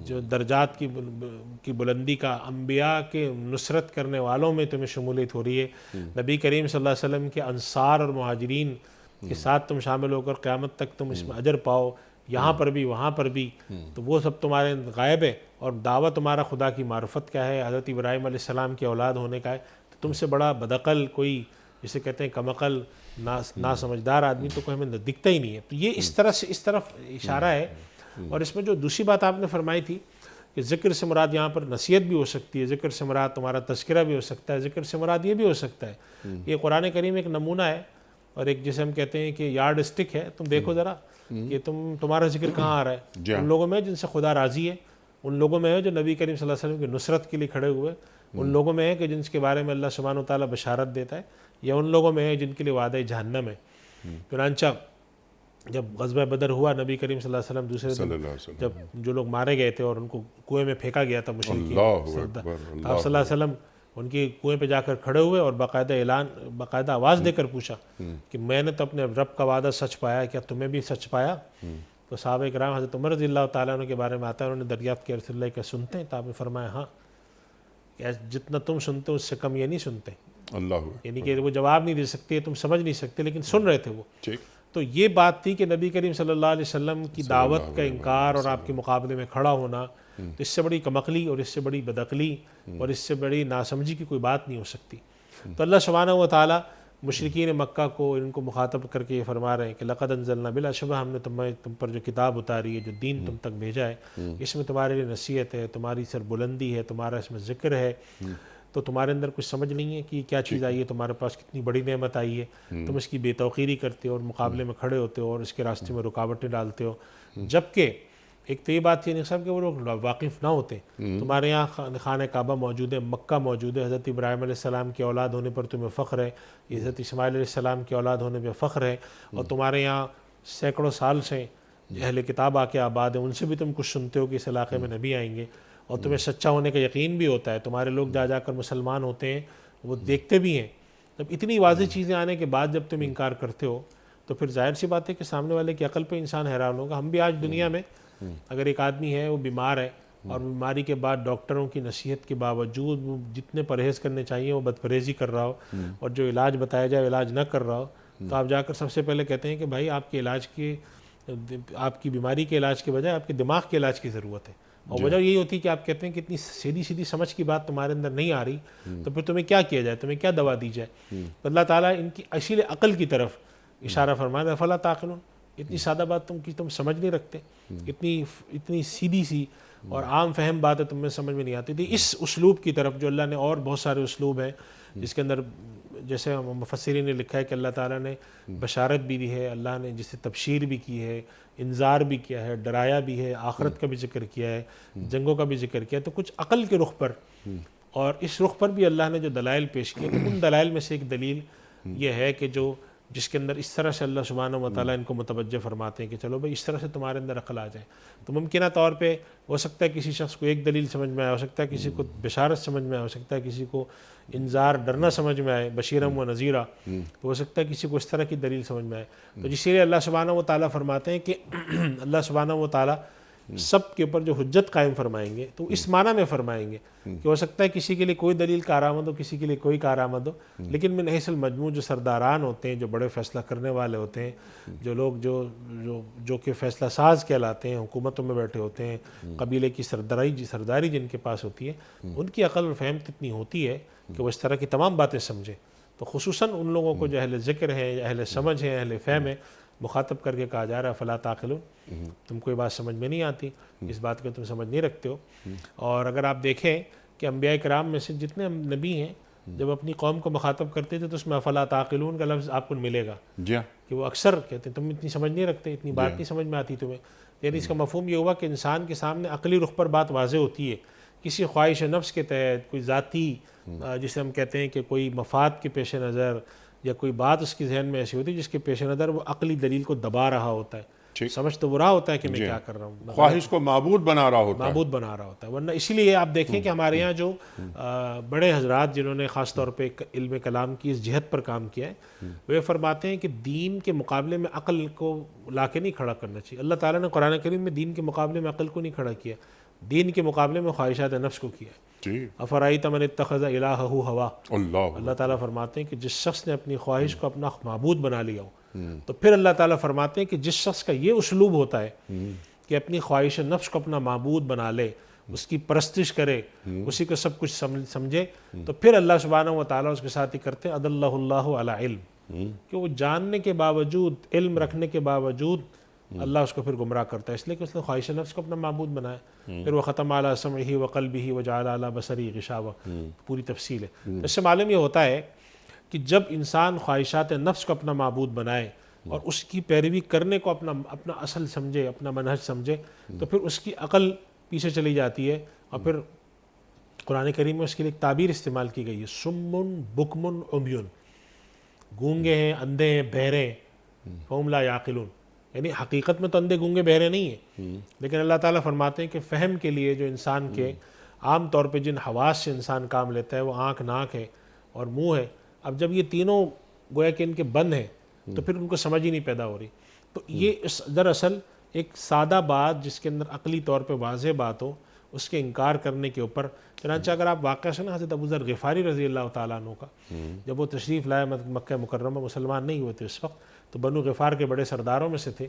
جو درجات کی بلندی کا، انبیاء کے نصرت کرنے والوں میں تمہیں شمولیت ہو رہی ہے. نبی کریم صلی اللہ علیہ وسلم کے انصار اور مہاجرین کے ساتھ تم شامل ہو کر قیامت تک تم اس میں اجر پاؤ، یہاں پر بھی وہاں پر بھی. تو وہ سب تمہارے غائب ہے، اور دعویٰ تمہارا خدا کی معرفت کا ہے، حضرت ابراہیم علیہ السلام کی اولاد ہونے کا ہے. تو تم سے بڑا بدعقل کوئی، جسے کہتے ہیں کم عقل، نا سمجھدار آدمی تو کوئی ہمیں دکھتا ہی نہیں ہے. تو یہ اس طرح سے اس طرف اشارہ ہے. اور اس میں جو دوسری بات آپ نے فرمائی تھی کہ ذکر سے مراد یہاں پر نصیحت بھی ہو سکتی ہے، ذکر سے مراد تمہارا تذکرہ بھی ہو سکتا ہے، ذکر سے مراد یہ بھی ہو سکتا ہے. یہ قرآن کریم ایک نمونہ ہے، اور ایک جسے ہم کہتے ہیں کہ یارڈ اسٹک ہے. تم دیکھو ذرا کہ تمہارا ذکر کہاں آ رہا ہے. ان لوگوں میں جن سے خدا راضی ہے، ان لوگوں میں ہے جو نبی کریم صلی اللہ علیہ وسلم کی نصرت کے لیے کھڑے ہوئے، ان لوگوں میں ہے کہ جن کے بارے میں اللہ سبحانہ و تعالیٰ بشارت دیتا ہے، یا ان لوگوں میں ہے جن کے لیے وعدہ جہنم ہے. چنانچہ جب غزوہ بدر ہوا، نبی کریم صلی اللہ علیہ وسلم دوسرے دن جب جو لوگ مارے گئے تھے اور ان کو کنویں میں پھینکا گیا تھا مشرکین، آپ صلی اللہ علیہ وسلم ان کی کنویں پہ جا کر کھڑے ہوئے اور باقاعدہ آواز دے کر پوچھا کہ میں نے تو اپنے رب کا وعدہ سچ پایا، کیا تمہیں بھی سچ پایا؟ تو صحابہ کرام حضرت عمر رضی اللہ تعالیٰ عنہ کے بارے میں آتا ہے، انہوں نے دریافت کیا رسول اللہ کیا سنتے ہیں؟ تو آپ نے فرمایا ہاں، کہ جتنا تم سنتے ہو اس سے کم یہ نہیں سنتے. اللہ، یعنی کہ وہ جواب نہیں دے سکتے، تم سمجھ نہیں سکتے، لیکن سن رہے تھے وہ. تو یہ بات تھی کہ نبی کریم صلی اللہ علیہ وسلم کی دعوت کا انکار اور آپ کے مقابلے میں کھڑا ہونا، تو اس سے بڑی کمعقلی اور اس سے بڑی بدعقلی اور اس سے بڑی ناسمجھی کی کوئی بات نہیں ہو سکتی. تو اللہ سبحانہ و تعالیٰ مشرکین مکہ کو ان کو مخاطب کر کے یہ فرما رہے ہیں کہ لقد انزلنا بلا شبہ، ہم نے تم پر جو کتاب اتاری ہے، جو دین تم تک بھیجا ہے، اس میں تمہارے لیے نصیحت ہے، تمہاری سربلندی ہے، تمہارا اس میں ذکر ہے. تو تمہارے اندر کچھ سمجھ نہیں ہے کہ کیا چیز آئی ہے، تمہارے پاس کتنی بڑی نعمت آئی ہے، تم اس کی بے توقیری کرتے ہو اور مقابلے میں کھڑے ہوتے ہو اور اس کے راستے میں رکاوٹیں ڈالتے ہو. جبکہ ایک تو یہ بات تھی صاحب کہ وہ لوگ واقف نہ ہوتے. تمہارے یہاں خانہ کعبہ موجود ہے، مکہ موجود ہے، حضرت ابراہیم علیہ السلام کی اولاد ہونے پر تمہیں فخر ہے، حضرت اسماعیل علیہ السلام کی اولاد ہونے پہ فخر ہے، اور تمہارے یہاں سینکڑوں سال سے اہل کتاب آ کے آباد ہیں، ان سے بھی تم کچھ سنتے ہو کہ اس علاقے میں نبی آئیں گے، اور تمہیں سچا ہونے کا یقین بھی ہوتا ہے. تمہارے لوگ جا کر مسلمان ہوتے ہیں، وہ دیکھتے بھی ہیں. جب اتنی واضح چیزیں آنے کے بعد جب تم انکار کرتے ہو تو پھر ظاہر سی بات ہے کہ سامنے والے کی عقل پہ انسان حیران ہوگا. ہم بھی آج دنیا میں اگر ایک آدمی ہے وہ بیمار ہے اور بیماری کے بعد ڈاکٹروں کی نصیحت کے باوجود وہ جتنے پرہیز کرنے چاہیے وہ بدپرہیزی کر رہا ہو، اور جو علاج بتایا جائے علاج نہ کر رہا ہو، تو آپ جا کر سب سے پہلے کہتے ہیں کہ بھائی آپ کے علاج کی، آپ کی بیماری کے علاج کے بجائے آپ کے دماغ کے علاج کی ضرورت ہے. اور وجہ یہی ہوتی ہے کہ آپ کہتے ہیں کہ اتنی سیدھی سیدھی سمجھ کی بات تمہارے اندر نہیں آ رہی، تو پھر تمہیں کیا کیا جائے، تمہیں کیا دوا دی جائے؟ تو اللہ تعالیٰ ان کی اصیل عقل کی طرف اشارہ فرمایا ہے، فلا تعقلون، اتنی سادہ بات تم سمجھ نہیں رکھتے، اتنی سیدھی سی اور عام فہم بات ہے تم میں سمجھ میں نہیں آتی تھی۔ اس اسلوب کی طرف جو اللہ نے، اور بہت سارے اسلوب ہیں جس کے اندر جیسے مفسرین نے لکھا ہے کہ اللہ تعالیٰ نے بشارت بھی دی ہے، اللہ نے جسے تبشیر بھی کی ہے، انذار بھی کیا ہے، ڈرایا بھی ہے، آخرت کا بھی ذکر کیا ہے، جنگوں کا بھی ذکر کیا ہے، تو کچھ عقل کے رخ پر اور اس رخ پر بھی اللہ نے جو دلائل پیش کیے، ان دلائل میں سے ایک دلیل یہ ہے کہ جس کے اندر اس طرح سے اللہ سبحانہ و تعالیٰ ان کو متوجہ فرماتے ہیں کہ چلو بھائی اس طرح سے تمہارے اندر عقل آ جائے، تو ممکنہ طور پہ ہو سکتا ہے کسی شخص کو ایک دلیل سمجھ میں آئے، ہو سکتا ہے کسی کو بشارت سمجھ میں آئے، ہو سکتا ہے کسی کو انذار ڈرنا سمجھ میں آئے، بشیرم و نذیرہ، تو ہو سکتا ہے کسی کو اس طرح کی دلیل سمجھ میں آئے۔ تو اسی لیے اللہ سبحانہ و تعالیٰ فرماتے ہیں کہ اللہ سبحانہ و تعالیٰ سب کے اوپر جو حجت قائم فرمائیں گے تو اس معنی میں فرمائیں گے کہ ہو سکتا ہے کسی کے لیے کوئی دلیل کارآمد ہو، کسی کے لیے کوئی کارآمد ہو، لیکن من حیث المجموع جو سرداران ہوتے ہیں، جو بڑے فیصلہ کرنے والے ہوتے ہیں، جو لوگ جو کہ فیصلہ ساز کہلاتے ہیں، حکومتوں میں بیٹھے ہوتے ہیں، قبیلے کی سرداری جن کے پاس ہوتی ہے، ان کی عقل اور فہم اتنی ہوتی ہے کہ وہ اس طرح کی تمام باتیں سمجھے۔ تو خصوصاً ان لوگوں کو جو اہل ذکر ہیں، اہل سمجھ ہیں، اہل فہم ہے، مخاطب کر کے کہا جا رہا ہے فلا تعقلون، تم کوئی بات سمجھ میں نہیں آتی، اس بات کو تم سمجھ نہیں رکھتے ہو۔ اور اگر آپ دیکھیں کہ انبیاء کرام میں سے جتنے نبی ہیں جب اپنی قوم کو مخاطب کرتے تھے تو اس میں فلا تعقلون کا لفظ آپ کو ملے گا کہ وہ اکثر کہتے ہیں تم اتنی سمجھ نہیں رکھتے، اتنی بات نہیں سمجھ میں آتی تمہیں۔ یعنی اس کا مفہوم یہ ہوا کہ انسان کے سامنے عقلی رخ پر بات واضح ہوتی ہے، کسی خواہش نفس کے تحت، کوئی ذاتی جسے ہم کہتے ہیں کہ کوئی مفاد کے پیش نظر یا کوئی بات اس کی ذہن میں ایسی ہوتی ہے جس کے پیش نظر وہ عقلی دلیل کو دبا رہا ہوتا ہے، سمجھ تو وہ رہا ہوتا ہے کہ میں کیا کر رہا ہوں، خواہش کو معبود بنا رہا ہوتا ہے، ورنہ اسی لیے آپ دیکھیں کہ ہمارے یہاں جو بڑے حضرات جنہوں نے خاص طور پہ علم کلام کی اس جہت پر کام کیا ہے، وہ فرماتے ہیں کہ دین کے مقابلے میں عقل کو لا کے نہیں کھڑا کرنا چاہیے۔ اللہ تعالیٰ نے قرآن کریم میں دین کے مقابلے میں عقل کو نہیں کھڑا کیا، دین کے مقابلے میں خواہشات نفس کو کیا۔ افرائیت من اتخذ الہہ ہوا، اللہ تعالیٰ فرماتے ہیں کہ جس شخص نے اپنی خواہش کو اپنا معبود بنا لیا ہو، تو پھر اللہ تعالیٰ فرماتے ہیں کہ جس شخص کا یہ اسلوب ہوتا ہے کہ اپنی خواہش نفس کو اپنا معبود بنا لے، اس کی پرستش کرے، اسی کو سب کچھ سمجھے، تو پھر اللہ سبحانہ و تعالیٰ اس کے ساتھ ہی کرتے ہیں اضلہ اللہ علی علم، کہ وہ جاننے کے باوجود، علم رکھنے کے باوجود اللہ اس کو پھر گمراہ کرتا ہے، اس لیے کہ اس نے خواہش نفس کو اپنا معبود بنایا۔ پھر وہ ختم علی سمعہ وقلبہ وجعل علی بصرہ غشاوہ، پوری تفصیل ہے۔ اس سے معلوم یہ ہوتا ہے کہ جب انسان خواہشات نفس کو اپنا معبود بنائے اور اس کی پیروی کرنے کو اپنا اصل سمجھے، اپنا منہج سمجھے، تو پھر اس کی عقل پیچھے چلی جاتی ہے، اور پھر قرآن کریم میں اس کے لیے ایک تعبیر استعمال کی گئی ہے، سمن بکمن عمیون، گونگے ہیں، اندھے ہیں، بہرے ہیں، فہم لا یعقلون، یعنی حقیقت میں تو اندھے گونگے بہرے نہیں ہیں، لیکن اللہ تعالیٰ فرماتے ہیں کہ فہم کے لیے جو انسان کے عام طور پہ جن حواس سے انسان کام لیتا ہے وہ آنکھ، ناک ہے اور منہ ہے، اب جب یہ تینوں گویا کہ ان کے بند ہیں تو پھر ان کو سمجھ ہی نہیں پیدا ہو رہی۔ تو یہ دراصل ایک سادہ بات جس کے اندر عقلی طور پہ واضح بات ہو، اس کے انکار کرنے کے اوپر، چنانچہ اگر آپ واقعہ سنا حضرت ابو ذر غفاری رضی اللہ تعالیٰ عنہ کا، جب وہ تشریف لائے مکہ مکرمہ، مسلمان نہیں ہوئے تھے اس وقت، تو بنو غفار کے بڑے سرداروں میں سے تھے،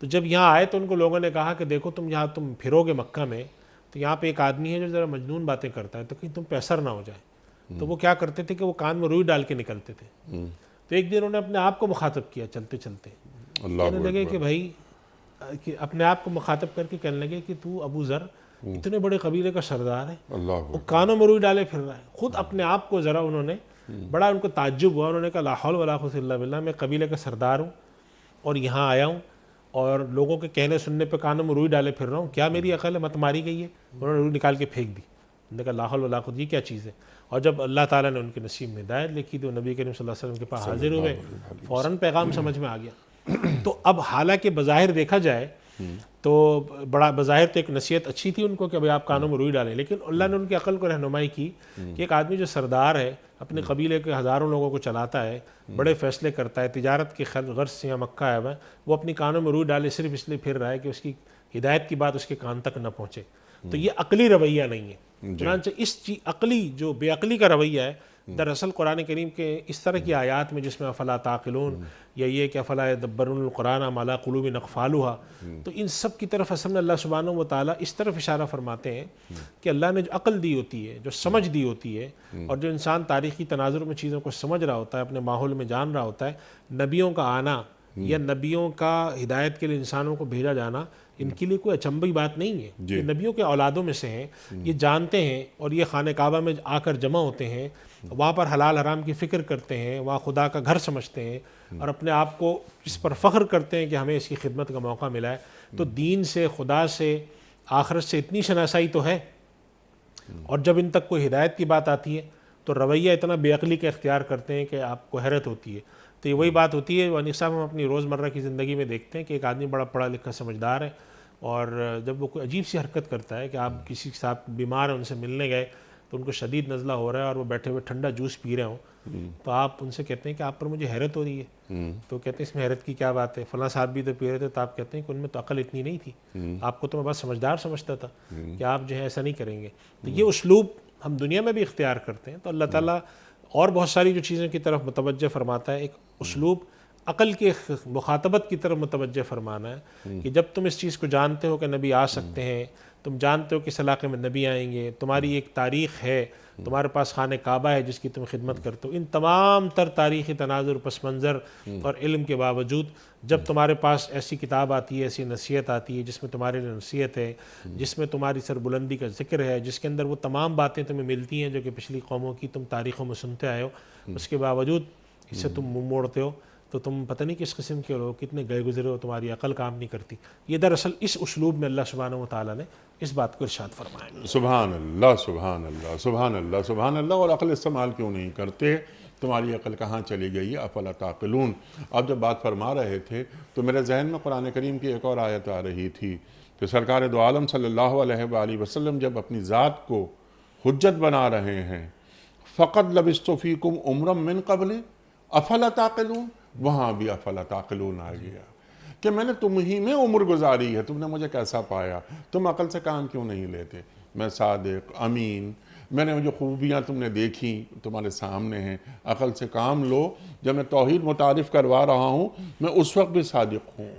تو جب یہاں آئے تو ان کو لوگوں نے کہا کہ دیکھو تم پھرو گے مکہ میں تو یہاں پہ ایک آدمی ہے جو ذرا مجنون باتیں کرتا ہے، تو کہیں تم پہ اثر نہ ہو جائے۔ تو وہ کیا کرتے تھے کہ وہ کان میں روئی ڈال کے نکلتے تھے۔ تو ایک دن انہوں نے اپنے آپ کو مخاطب کیا چلتے چلتے، کہنے لگے کہ بھائی، اپنے آپ کو مخاطب کر کے کہنے لگے کہ تو ابو ذر اتنے بڑے قبیلے کا سردار ہے، وہ کانوں میں روئی ڈالے پھر رہا ہے۔ خود اپنے آپ کو ذرا انہوں نے، بڑا ان کو تعجب ہوا، انہوں نے کہا لا حول ولا قوت الا باللہ، میں قبیلے کا سردار ہوں اور یہاں آیا ہوں اور لوگوں کے کہنے سننے پہ کانوں میں روئی ڈالے پھر رہا ہوں، کیا میری عقل ہے؟ مت ماری گئی ہے۔ انہوں نے روئی نکال کے پھینک دی، انہوں نے کہا لا حول ولا قوت، یہ کیا چیز ہے؟ اور جب اللہ تعالیٰ نے ان کے نصیب میں ہدایت لکھی تو نبی کریم صلی اللہ علیہ وسلم کے پاس حاضر ہوئے، فوراً پیغام سمجھ میں آ گیا۔ تو اب حالانکہ بظاہر دیکھا جائے تو بڑا بظاہر تو ایک نصیحت اچھی تھی ان کو کہ بھئی آپ کانوں میں روئی ڈالیں، لیکن اللہ نے ان کی عقل کو رہنمائی کی کہ ایک آدمی جو سردار ہے، اپنے قبیلے کے ہزاروں لوگوں کو چلاتا ہے، بڑے فیصلے کرتا ہے، تجارت کے غرض سے یہاں مکہ آیا ہوا ہے، وہ اپنی کانوں میں روئی ڈالے صرف اس لیے پھر رہا ہے کہ اس کی ہدایت کی بات اس کے کان تک نہ پہنچے۔ تو یہ عقلی رویہ نہیں ہے، چنانچہ اس عقلی جو بے عقلی کا رویہ ہے دراصل قرآن کریم کے اس طرح کی آیات میں جس میں افلا تعقلون یا یہ کہ افلا یدبرون القرآن ام علی قلوب اقفالها، تو ان سب کی طرف اصل میں اللہ سبحانہ و تعالیٰ اس طرف اشارہ فرماتے ہیں کہ اللہ نے جو عقل دی ہوتی ہے، جو سمجھ دی ہوتی ہے، اور جو انسان تاریخی تناظر میں چیزوں کو سمجھ رہا ہوتا ہے، اپنے ماحول میں جان رہا ہوتا ہے، نبیوں کا آنا یا نبیوں کا ہدایت کے لیے انسانوں کو بھیجا جانا ان کے لیے کوئی اچنبھی بات نہیں ہے۔ یہ نبیوں کے اولادوں میں سے ہیں، یہ جانتے ہیں، اور یہ خانہ کعبہ میں آ کر جمع ہوتے ہیں، وہاں پر حلال حرام کی فکر کرتے ہیں، وہاں خدا کا گھر سمجھتے ہیں، اور اپنے آپ کو اس پر فخر کرتے ہیں کہ ہمیں اس کی خدمت کا موقع ملا ہے۔ تو دین سے، خدا سے، آخرت سے اتنی شناسائی تو ہے، اور جب ان تک کوئی ہدایت کی بات آتی ہے تو رویہ اتنا بے عقلی کا اختیار کرتے ہیں کہ آپ کو حیرت ہوتی ہے۔ تو یہ وہی بات ہوتی ہے وانی صاحب، ہم اپنی روزمرہ کی زندگی میں دیکھتے ہیں کہ ایک آدمی بڑا پڑھا لکھا سمجھدار ہے، اور جب وہ کوئی عجیب سی حرکت کرتا ہے کہ آپ کسی کے ساتھ بیمار ہیں، ان سے ملنے گئے تو ان کو شدید نزلہ ہو رہا ہے اور وہ بیٹھے ہوئے ٹھنڈا جوس پی رہے ہوں، تو آپ ان سے کہتے ہیں کہ آپ پر مجھے حیرت ہو رہی ہے، تو کہتے ہیں اس میں حیرت کی کیا بات ہے، فلاں صاحب بھی تو پی رہے تھے، تو آپ کہتے ہیں کہ ان میں تو عقل اتنی نہیں تھی، آپ کو تو میں بس سمجھدار سمجھتا تھا کہ آپ جو ہے ایسا نہیں کریں گے۔ تو یہ اسلوب ہم دنیا میں بھی اختیار کرتے ہیں، تو اللہ تعالیٰ اور بہت ساری جو چیزوں کی طرف متوجہ فرماتا ہے۔ ایک اسلوب عقل کے مخاطبت کی طرف متوجہ فرمانا ہے کہ جب تم اس چیز کو جانتے ہو کہ نبی آ سکتے ہیں، تم جانتے ہو کہ اس علاقے میں نبی آئیں گے، تمہاری ایک تاریخ ہے، تمہارے پاس خانہ کعبہ ہے جس کی تم خدمت کرتے ہو، ان تمام تر تاریخی تناظر، پس منظر اور علم کے باوجود جب تمہارے پاس ایسی کتاب آتی ہے، ایسی نصیحت آتی ہے جس میں تمہارے لیے نصیحت ہے، جس میں تمہاری سربلندی کا ذکر ہے، جس کے اندر وہ تمام باتیں تمہیں ملتی ہیں جو کہ پچھلی قوموں کی تم تاریخوں میں سنتے آئے ہو، اس کے باوجود اس سے تم منہ موڑتے ہو، تو تم پتہ نہیں کس قسم کے ہو، کتنے گئے گزرے ہو، تمہاری عقل کام نہیں کرتی۔ یہ دراصل اس اسلوب میں اللہ سبحانہ و تعالیٰ نے اس بات کو ارشاد فرمایا۔ سبحان اللہ، سبحان اللہ، سبحان اللہ، سبحان اللہ۔ اور عقل استعمال کیوں نہیں کرتے؟ تمہاری عقل کہاں چلی گئی؟ افلا تعقلون۔ آپ جب بات فرما رہے تھے تو میرے ذہن میں قرآن کریم کی ایک اور آیت آ رہی تھی کہ سرکار دو عالم صلی اللہ علیہ وآلہ وسلم جب اپنی ذات کو حجت بنا رہے ہیں، فقط لبثت فیکم عمرا من قبل افلا تعقلون، وہاں بھی افلا تعقلون آ گیا کہ میں نے تم ہی میں عمر گزاری ہے، تم نے مجھے کیسا پایا، تم عقل سے کام کیوں نہیں لیتے؟ میں صادق، امین، میں نے جو خوبیاں تم نے دیکھی تمہارے سامنے ہیں، عقل سے کام لو۔ جب میں توحید متعارف کروا رہا ہوں میں اس وقت بھی صادق ہوں۔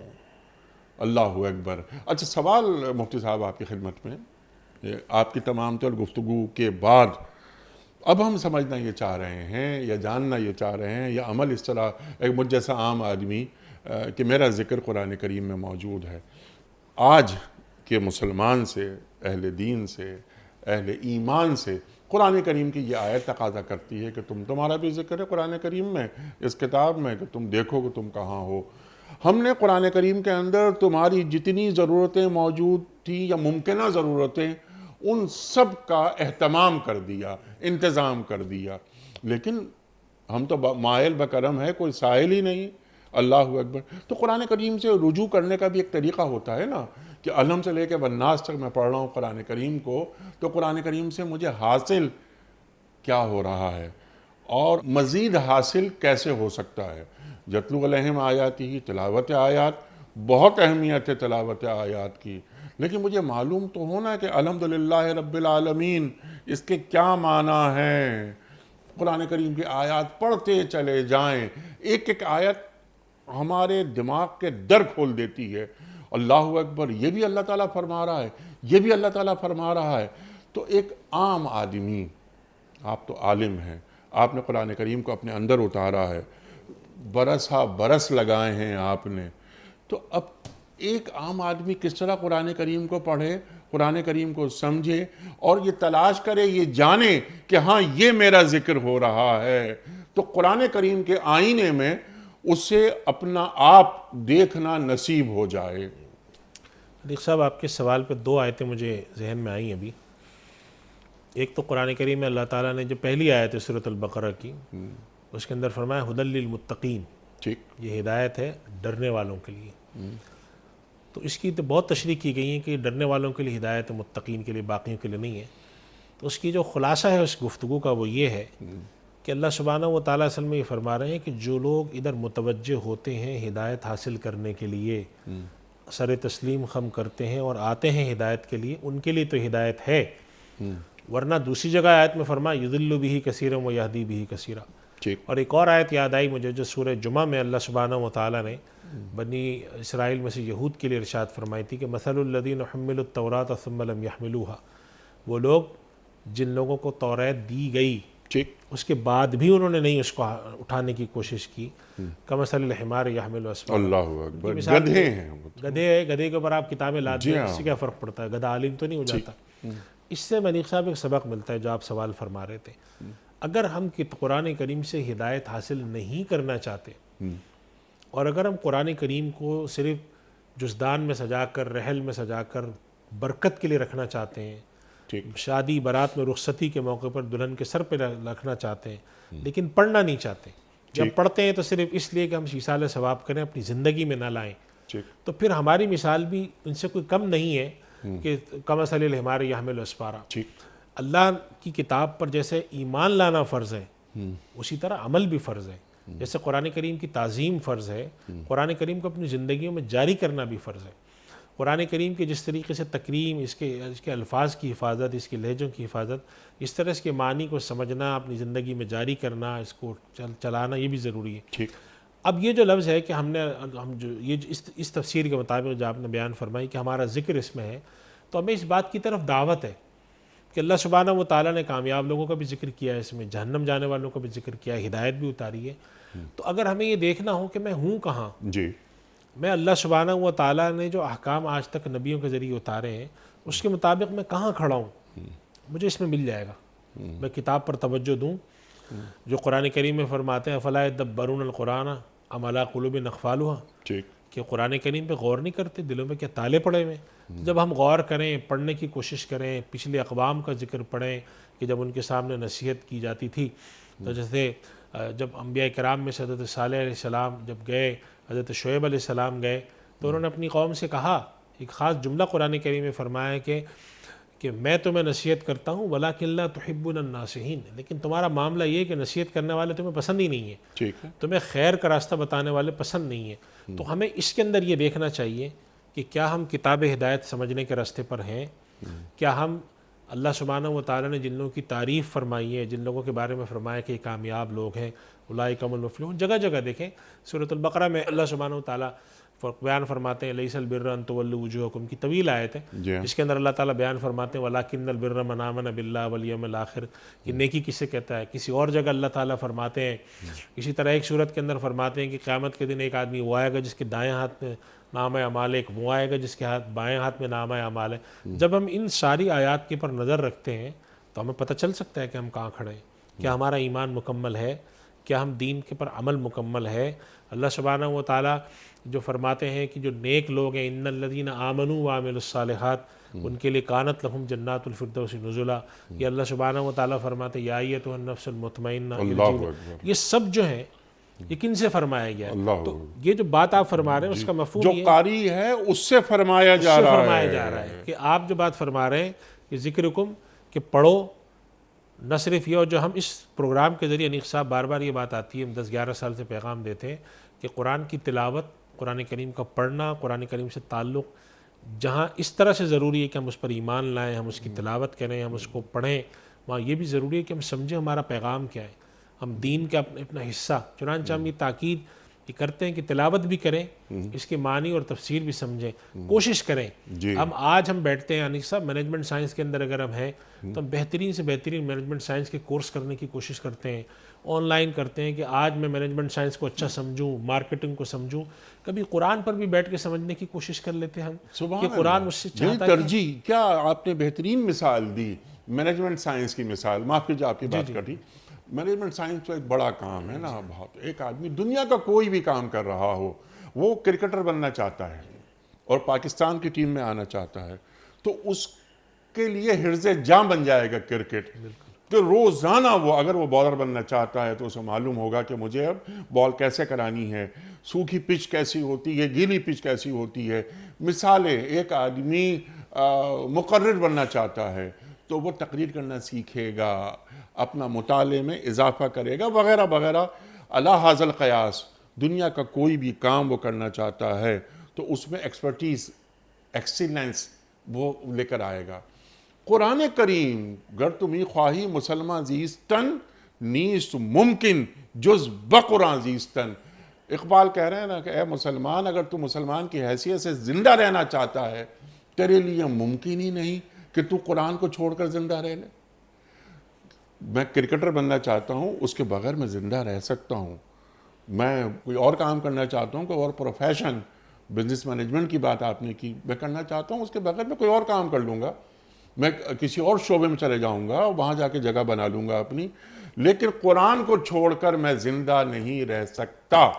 اللہ اکبر۔ اچھا، سوال مفتی صاحب آپ کی خدمت میں، آپ کی تمام تر گفتگو کے بعد اب ہم سمجھنا یہ چاہ رہے ہیں یا جاننا یہ چاہ رہے ہیں یا عمل اس طرح ایک مجھ جیسا عام آدمی کہ میرا ذکر قرآن کریم میں موجود ہے، آج کے مسلمان سے، اہل دین سے، اہل ایمان سے قرآن کریم کی یہ آیت تقاضا کرتی ہے کہ تمہارا بھی ذکر ہے قرآن کریم میں، اس کتاب میں، کہ تم دیکھو کہ تم کہاں ہو۔ ہم نے قرآن کریم کے اندر تمہاری جتنی ضرورتیں موجود تھیں یا ممکنہ ضرورتیں، ان سب کا اہتمام کر دیا، انتظام کر دیا، لیکن ہم تو مائل بکرم ہے، کوئی سائل ہی نہیں۔ اللہ اکبر۔ تو قرآن کریم سے رجوع کرنے کا بھی ایک طریقہ ہوتا ہے نا، کہ علم سے لے کے والناس تک میں پڑھ رہا ہوں قرآن کریم کو، تو قرآن کریم سے مجھے حاصل کیا ہو رہا ہے اور مزید حاصل کیسے ہو سکتا ہے۔ یتلو علیہم آیاتہ، تلاوت آیات، بہت اہمیت ہے تلاوت آیات کی، لیکن مجھے معلوم تو ہونا کہ الحمدللہ رب العالمین اس کے کیا معنی ہیں۔ قرآن کریم کی آیات پڑھتے چلے جائیں، ایک ایک آیت ہمارے دماغ کے در کھول دیتی ہے۔ اللہ اکبر، یہ بھی اللہ تعالیٰ فرما رہا ہے، یہ بھی اللہ تعالیٰ فرما رہا ہے۔ تو ایک عام آدمی، آپ تو عالم ہیں، آپ نے قرآن کریم کو اپنے اندر اتارا ہے، برس ہا برس لگائے ہیں آپ نے، تو اب ایک عام آدمی کس طرح قرآن کریم کو پڑھے، قرآن کریم کو سمجھے اور یہ تلاش کرے، یہ جانے کہ ہاں یہ میرا ذکر ہو رہا ہے، تو قرآن کریم کے آئینے میں اسے اپنا آپ دیکھنا نصیب ہو جائے۔ علیق صاحب، آپ کے سوال پہ دو آیتیں مجھے ذہن میں آئیں ابھی۔ ایک تو قرآن کریم میں اللہ تعالیٰ نے جو پہلی آیت ہے سورۃ البقرہ کی، اس کے اندر فرمایا ھدی للمتقین، ٹھیک، یہ ہدایت ہے ڈرنے والوں کے لیے۔ تو اس کی تو بہت تشریح کی گئی ہے کہ ڈرنے والوں کے لیے ہدایت ہے، متقین کے لیے، باقیوں کے لیے نہیں ہے۔ تو اس کی جو خلاصہ ہے اس گفتگو کا وہ یہ ہے کہ اللہ سبحانہ و تعالیٰ اصل میں یہ فرما رہے ہیں کہ جو لوگ ادھر متوجہ ہوتے ہیں ہدایت حاصل کرنے کے لیے، سر تسلیم خم کرتے ہیں اور آتے ہیں ہدایت کے لیے، ان کے لیے تو ہدایت ہے، ورنہ دوسری جگہ آیت میں فرمایا یضل بہ کثیرا و یہدی بہ کثیرا. ٹھیک. اور ایک اور آیت یاد آئی مجھے جو سورہ جمعہ میں اللہ سبحانہ و تعالیٰ نے بنی اسرائیل میں سے یہود کے لیے ارشاد فرمائی تھی کہ مثل الذین حملوا التوراۃ ثم لم یحملوها, وہ لوگ جن لوگوں کو توریت دی گئی ٹھیک. اس کے بعد بھی انہوں نے نہیں اس کو اٹھانے کی کوشش کی, کمثل الحمار یحمل اسفارا. اللہ اکبر. مثال گدھے ہیں وہ. گدھے ہے, گدھے کے اوپر آپ کتابیں لاد دیں, اس سے کیا فرق پڑتا ہے؟ گدھا عالم تو نہیں ہو جاتا. اس سے منیق صاحب ایک سبق ملتا ہے جو آپ سوال فرما رہے تھے. اگر ہم قرآن کریم سے ہدایت حاصل نہیں کرنا چاہتے اور اگر ہم قرآن کریم کو صرف جزدان میں سجا کر, رحل میں سجا کر برکت کے لیے رکھنا چاہتے ہیں, ٹھیک. شادی برات میں رخصتی کے موقع پر دلہن کے سر پہ رکھنا چاہتے ہیں لیکن پڑھنا نہیں چاہتے, جب پڑھتے ہیں تو صرف اس لیے کہ ہم ایصال ثواب کریں, اپنی زندگی میں نہ لائیں, تو پھر ہماری مثال بھی ان سے کوئی کم نہیں ہے کہ کمثل الحمار یحمل اسفارا. اللہ کی کتاب پر جیسے ایمان لانا فرض ہے اسی طرح عمل بھی فرض ہے. جیسے قرآن کریم کی تعظیم فرض ہے, قرآن کریم کو اپنی زندگیوں میں جاری کرنا بھی فرض ہے. قرآن کریم کے جس طریقے سے تکریم, اس کے الفاظ کی حفاظت, اس کے لہجوں کی حفاظت, اس طرح اس کے معنی کو سمجھنا, اپنی زندگی میں جاری کرنا, اس کو چلانا, یہ بھی ضروری ہے. ٹھیک. اب یہ جو لفظ ہے کہ ہم جو یہ اس تفسیر کے مطابق جو آپ نے بیان فرمائی کہ ہمارا ذکر اس میں ہے, تو ہمیں اس بات کی طرف دعوت ہے کہ اللہ سبحانہ و تعالیٰ نے کامیاب لوگوں کا بھی ذکر کیا ہے, اس میں جہنم جانے والوں کا بھی ذکر کیا ہے, ہدایت بھی اتاری ہے. تو اگر ہمیں یہ دیکھنا ہو کہ میں ہوں کہاں, جی, میں اللہ سبحانہ و تعالیٰ نے جو احکام آج تک نبیوں کے ذریعے اتارے ہیں اس کے مطابق میں کہاں کھڑا ہوں, مجھے اس میں مل جائے گا. میں کتاب پر توجہ دوں جو قرآن کریم میں فرماتے ہیں افلا یدبرون القرآن ام علی قلوب اقفالها, کہ قرآن کریم پہ غور نہیں کرتے, دلوں میں کیا تالے پڑے ہوئے. جب ہم غور کریں, پڑھنے کی کوشش کریں, پچھلے اقوام کا ذکر پڑھیں کہ جب ان کے سامنے نصیحت کی جاتی تھی, تو جیسے جب انبیاء کرام میں سے حضرت صالح علیہ السلام جب گئے, حضرت شعیب علیہ السلام گئے, تو انہوں نے اپنی قوم سے کہا, ایک خاص جملہ قرآن کریم میں فرمایا ہے کہ میں تمہیں نصیحت کرتا ہوں ولیکن لا تحبون الناصحین, لیکن تمہارا معاملہ یہ ہے کہ نصیحت کرنے والے تمہیں پسند ہی نہیں ہے, تمہیں خیر کا راستہ بتانے والے پسند نہیں ہیں. تو ہمیں اس کے اندر یہ دیکھنا چاہیے کہ کیا ہم کتاب ہدایت سمجھنے کے راستے پر ہیں, کیا ہم اللہ سبحانہ و تعالیٰ نے جن لوگوں کی تعریف فرمائی ہے, جن لوگوں کے بارے میں فرمایا کہ یہ کامیاب لوگ ہیں, اولئک هم المفلحون, جگہ جگہ دیکھیں سورۃ البقرہ میں اللہ سبحانہ و تعالیٰ بیان فرماتے ہیں لیس البر ان تولوا وجوہکم کی طویل آیت ہے, جس کے اندر اللہ تعالیٰ بیان فرماتے ہیں ولکن البر من آمن باللہ والیوم الآخر, کہ نیکی کسے کہتا ہے. کسی اور جگہ اللہ تعالیٰ فرماتے ہیں, اسی طرح ایک صورت کے اندر فرماتے ہیں کہ قیامت کے دن ایک آدمی وہ آئے گا جس کے دائیں ہاتھ میں نام اعمال, ایک وہ آئے گا جس کے بائیں ہاتھ میں نام اعمال ہے. جب ہم ان ساری آیات کے پر نظر رکھتے ہیں تو ہمیں پتہ چل سکتا ہے کہ ہم کہاں کھڑے ہیں, کیا ہمارا ایمان مکمل ہے, کیا ہم دین کے پر عمل مکمل ہے. اللہ سبحانہ و تعالیٰ جو فرماتے ہیں کہ جو نیک لوگ ہیں ان الذین آمنوا وعملوا الصالحات ان کے لیے کانت لہم جنات الفردوس نزلا, یہ اللہ سبحانہ و تعالیٰ فرماتے ہیں یا ایتھا النفس المطمئنہ, یہ سب جو ہیں یہ کن سے فرمایا گیا ہے. تو یہ جو بات آپ فرما رہے ہیں اس کا مفہوم جو قاری ہے اس سے فرمایا جا رہا ہے کہ آپ جو بات فرما رہے ہیں کہ ذکرکم, کہ پڑھو. نہ صرف یہ, اور جو ہم اس پروگرام کے ذریعے انیق صاحب بار بار یہ بات آتی ہے, ہم 10-11 سال سے پیغام دیتے ہیں کہ قرآن کی تلاوت, قرآن کریم کا پڑھنا, قرآن کریم سے تعلق جہاں اس طرح سے ضروری ہے کہ ہم اس پر ایمان لائیں, ہم اس کی تلاوت کریں, ہم اس کو پڑھیں, وہاں یہ بھی ضروری ہے کہ ہم سمجھیں ہمارا پیغام کیا ہے, ہم دین کا اپنا حصہ. چنانچہ ہم یہ تاکید یہ کرتے ہیں کہ تلاوت بھی کریں, اس کے معنی اور تفسیر بھی سمجھیں, کوشش کریں. آج ہم بیٹھتے ہیں انیق صاحب مینجمنٹ سائنس کے اندر اگر ہم ہیں تو ہم بہترین سے بہترین مینجمنٹ سائنس کے کورس کرنے کی کوشش کرتے ہیں, آن لائن کرتے ہیں کہ آج میں مینجمنٹ سائنس کو اچھا سمجھوں, مارکیٹنگ کو سمجھوں. کبھی قرآن پر بھی بیٹھ کے سمجھنے کی کوشش کر لیتے ہیں ہم کہ قرآن اس سے چاہتا ہے. ترجیح کیا آپ نے بہترین مثال دی, مینجمنٹ سائنس کی مثال. معاف کیجیے آپ کی بات کر رہی, مینجمنٹ سائنس تو ایک بڑا کام ہے نا بہت. ایک آدمی دنیا کا کوئی بھی کام کر رہا ہو, وہ کرکٹر بننا چاہتا ہے اور پاکستان کی ٹیم میں آنا چاہتا ہے, تو اس کے لیے حرز جاں بن جائے گا کرکٹ. کہ روزانہ وہ اگر وہ بالر بننا چاہتا ہے تو اسے معلوم ہوگا کہ مجھے اب بال کیسے کرانی ہے, سوکھی پچ کیسی ہوتی ہے, گیلی پچ کیسی ہوتی ہے. مثالیں, ایک آدمی مقرر بننا چاہتا ہے تو وہ تقریر کرنا سیکھے گا, اپنا مطالعے میں اضافہ کرے گا, وغیرہ وغیرہ. علی ھذا القیاس دنیا کا کوئی بھی کام وہ کرنا چاہتا ہے تو اس میں ایکسپرٹیز, ایکسیلنس وہ لے کر آئے گا. قرآن کریم گر تمہیں خواہی مسلمان زیستن نیست ممکن جز بقرآن زیستن. اقبال کہہ رہے ہیں نا کہ اے مسلمان، اگر تو مسلمان کی حیثیت سے زندہ رہنا چاہتا ہے تیرے لیے ممکن ہی نہیں کہ تو قرآن کو چھوڑ کر زندہ رہ لے. میں کرکٹر بننا چاہتا ہوں، اس کے بغیر میں زندہ رہ سکتا ہوں. میں کوئی اور کام کرنا چاہتا ہوں، کوئی اور پروفیشن، بزنس مینجمنٹ کی بات آپ نے کی، میں کرنا چاہتا ہوں، اس کے بغیر میں کوئی اور کام کر لوں گا، میں کسی اور شعبے میں چلے جاؤں گا، وہاں جا کے جگہ بنا لوں گا اپنی، لیکن قرآن کو چھوڑ کر میں زندہ نہیں رہ سکتا.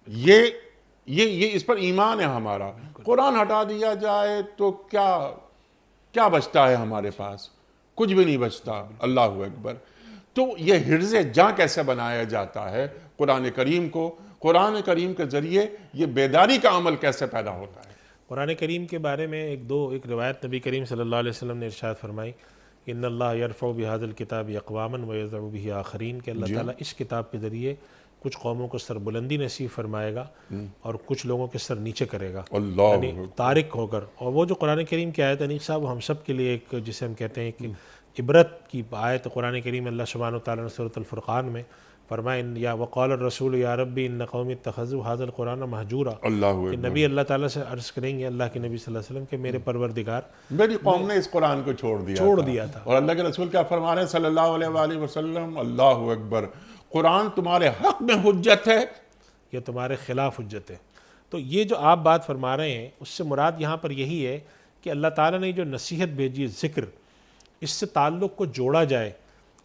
یہ اس پر ایمان ہے ہمارا. قرآن ہٹا دیا جائے تو کیا بچتا ہے ہمارے پاس؟ کچھ بھی نہیں بچتا. اللہ اکبر. تو یہ حرز جاں کیسے بنایا جاتا ہے قرآن کریم کو؟ قرآن کریم کے ذریعے یہ بیداری کا عمل کیسے پیدا ہوتا ہے؟ قرآن کریم کے بارے میں ایک روایت نبی کریم صلی اللہ علیہ وسلم نے ارشاد فرمائی، ان اللہ یرفع بہذا الکتاب اقواما ویضع بہ آخرین، کہ اللہ تعالیٰ اس کتاب کے ذریعے کچھ قوموں کو سر بلندی نصیب فرمائے گا اور کچھ لوگوں کے سر نیچے کرے گا، یعنی تارک ہو کر. اور وہ جو قرآن کریم کی آیت انیق صاحب، وہ ہم سب کے لیے ایک، جسے ہم کہتے ہیں کہ عبرت کی آیت. قرآن کریم اللہ سبحانہ وتعالیٰ نے سورۃ الفرقان میں فرمائے یا وقال الرسول یا ربی ان قوم اتخذوا ھذا القرآن مہجورا، کہ نبی اللہ تعالیٰ سے عرض کریں گے، اللہ کے نبی صلی اللہ علیہ وسلم، کہ میرے پروردگار میری قوم نے اس قرآن کو چھوڑ دیا تھا. اور اللہ کے رسول کیا فرما رہے ہیں صلی اللہ علیہ وآلہ وسلم؟ اللہ اکبر. قرآن تمہارے حق میں حجت ہے یہ تمہارے خلاف حجت ہے. تو یہ جو آپ بات فرما رہے ہیں، اس سے مراد یہاں پر یہی ہے کہ اللہ تعالیٰ نے جو نصیحت بھیجی ہے، ذکر، اس سے تعلق کو جوڑا جائے،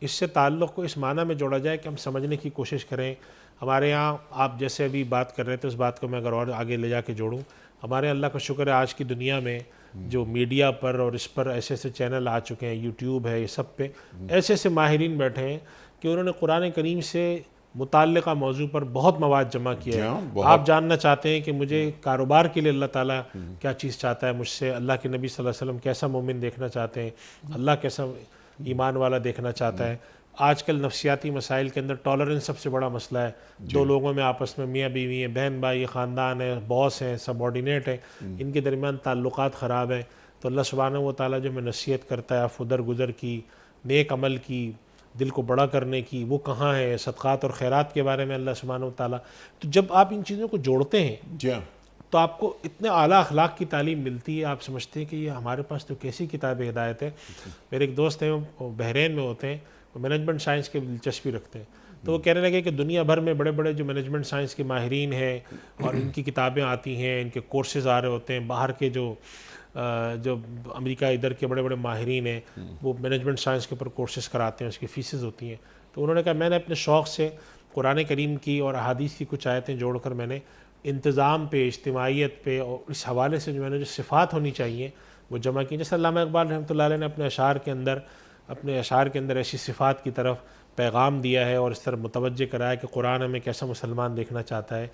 اس سے تعلق کو اس معنی میں جوڑا جائے کہ ہم سمجھنے کی کوشش کریں. ہمارے ہاں آپ جیسے ابھی بات کر رہے تھے، اس بات کو میں اگر اور آگے لے جا کے جوڑوں، ہمارے اللہ کا شکر ہے آج کی دنیا میں جو میڈیا پر اور اس پر ایسے ایسے چینل آ چکے ہیں، یوٹیوب ہے، یہ سب پہ ایسے ایسے ماہرین بیٹھے ہیں کہ انہوں نے قرآن کریم سے متعلقہ موضوع پر بہت مواد جمع کیا ہے. آپ جاننا چاہتے ہیں کہ مجھے کاروبار کے لیے اللہ تعالیٰ کیا چیز چاہتا ہے مجھ سے، اللہ کے نبی صلی اللہ علیہ وسلم کیسا مومن دیکھنا چاہتے ہیں، اللہ کیسا ایمان والا دیکھنا چاہتا ہے. آج کل نفسیاتی مسائل کے اندر ٹالرنس سب سے بڑا مسئلہ ہے. دو لوگوں میں آپس میں میاں بیوی ہیں، بہن بھائی، خاندان ہے، باس ہیں، سب آرڈینیٹ ہیں، ان کے درمیان تعلقات خراب ہیں. تو اللہ سبحانہ و تعالیٰ جو ہمیں نصیحت کرتا ہے عفو درگزر کی، نیک عمل کی، دل کو بڑا کرنے کی، وہ کہاں ہے؟ صدقات اور خیرات کے بارے میں اللہ سبحانہ و تعالیٰ. تو جب آپ ان چیزوں کو جوڑتے ہیں تو آپ کو اتنے اعلیٰ اخلاق کی تعلیم ملتی ہے، آپ سمجھتے ہیں کہ یہ ہمارے پاس تو کیسی کتاب ہدایت ہے. میرے ایک دوست ہیں، وہ بحرین میں ہوتے ہیں، وہ مینجمنٹ سائنس کی دلچسپی رکھتے ہیں. تو وہ کہنے لگے کہ دنیا بھر میں بڑے بڑے جو مینجمنٹ سائنس کے ماہرین ہیں اور ان کی کتابیں آتی ہیں، ان کے کورسز آ رہے ہوتے ہیں، باہر کے جو امریکہ ادھر کے بڑے بڑے ماہرین ہیں وہ مینجمنٹ سائنس کے اوپر کورسز کراتے ہیں، اس کی فیسز ہوتی ہیں. تو انہوں نے کہا میں نے اپنے شوق سے قرآن کریم کی اور احادیث کی کچھ آیتیں جوڑ کر میں نے انتظام پہ، اجتماعیت پہ اور اس حوالے سے جو میں نے جو صفات ہونی چاہیے وہ جمع کی. جیسے علامہ اقبال رحمۃ اللہ علیہ نے اپنے اشعار کے اندر ایسی صفات کی طرف پیغام دیا ہے اور اس طرح متوجہ کرایا کہ قرآن ہمیں کیسا مسلمان دیکھنا چاہتا ہے.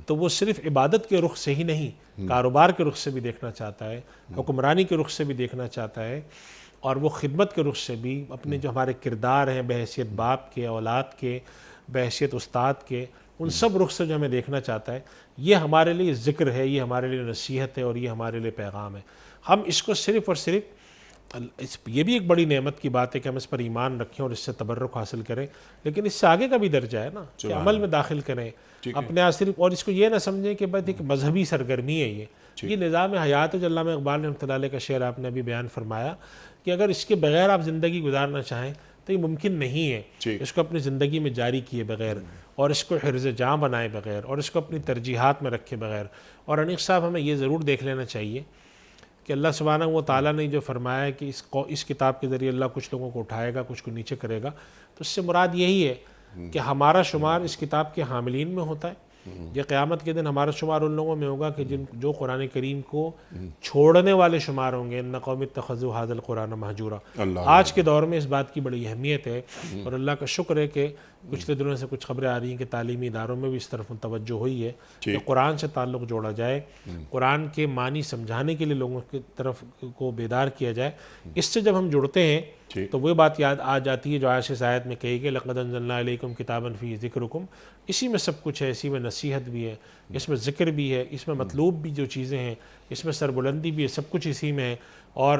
تو وہ صرف عبادت کے رخ سے ہی نہیں، کاروبار کے رخ سے بھی دیکھنا چاہتا ہے، حکمرانی کے رخ سے بھی دیکھنا چاہتا ہے، اور وہ خدمت کے رخ سے بھی اپنے جو ہمارے کردار ہیں بحیثیت باپ کے، اولاد کے، بحیثیت استاد کے، ان سب رخ سے جو ہمیں دیکھنا چاہتا ہے. یہ ہمارے لیے ذکر ہے، یہ ہمارے لیے نصیحت ہے اور یہ ہمارے لیے پیغام ہے. ہم اس کو صرف اور صرف، یہ بھی ایک بڑی نعمت کی بات ہے کہ ہم اس پر ایمان رکھیں اور اس سے تبرک حاصل کریں، لیکن اس سے آگے کا بھی درجہ ہے نا کہ عمل میں داخل کریں اپنے آپ صرف. اور اس کو یہ نہ سمجھیں کہ بس ایک مذہبی سرگرمی ہے، یہ نظام حیات ہے جو علامہ اقبال رحمۃ اللہ علیہ کا شعر آپ نے ابھی بیان فرمایا کہ اگر اس کے بغیر آپ زندگی گزارنا چاہیں تو یہ ممکن نہیں ہے. اس کو اپنی زندگی میں جاری کیے بغیر اور اس کو حرز جاں بنائے بغیر اور اس کو اپنی ترجیحات میں رکھے بغیر. اور انیق صاحب ہمیں یہ ضرور دیکھ لینا چاہیے کہ اللہ سبحانہ و تعالیٰ نے جو فرمایا ہے کہ اس کتاب کے ذریعے اللہ کچھ لوگوں کو اٹھائے گا، کچھ کو نیچے کرے گا، تو اس سے مراد یہی ہے کہ ہمارا شمار اس کتاب کے حاملین میں ہوتا ہے. یہ قیامت کے دن ہمارا شمار ان لوگوں میں ہوگا کہ جو قرآن کریم کو چھوڑنے والے شمار ہوں گے. ان قوم اتخذوا ھذا القرآن مہجورا. آج کے دور میں اس بات کی بڑی اہمیت ہے اور اللہ کا شکر ہے کہ پچھلے دنوں سے کچھ خبریں آ رہی ہیں کہ تعلیمی اداروں میں بھی اس طرف توجہ ہوئی ہے کہ قرآن سے تعلق جوڑا جائے، قرآن کے معنی سمجھانے کے لیے لوگوں کی طرف کو بیدار کیا جائے. اس سے جب ہم جڑتے ہیں تو وہ بات یاد آ جاتی ہے جو اس آیت میں کہی گئی لقد انزلنا الیکم کتابا فیہ ذکرکم. اسی میں سب کچھ ہے، اسی میں نصیحت بھی ہے، اس میں ذکر بھی ہے، اس میں مطلوب بھی جو چیزیں ہیں، اس میں سربلندی بھی ہے، سب کچھ اسی میں ہے. اور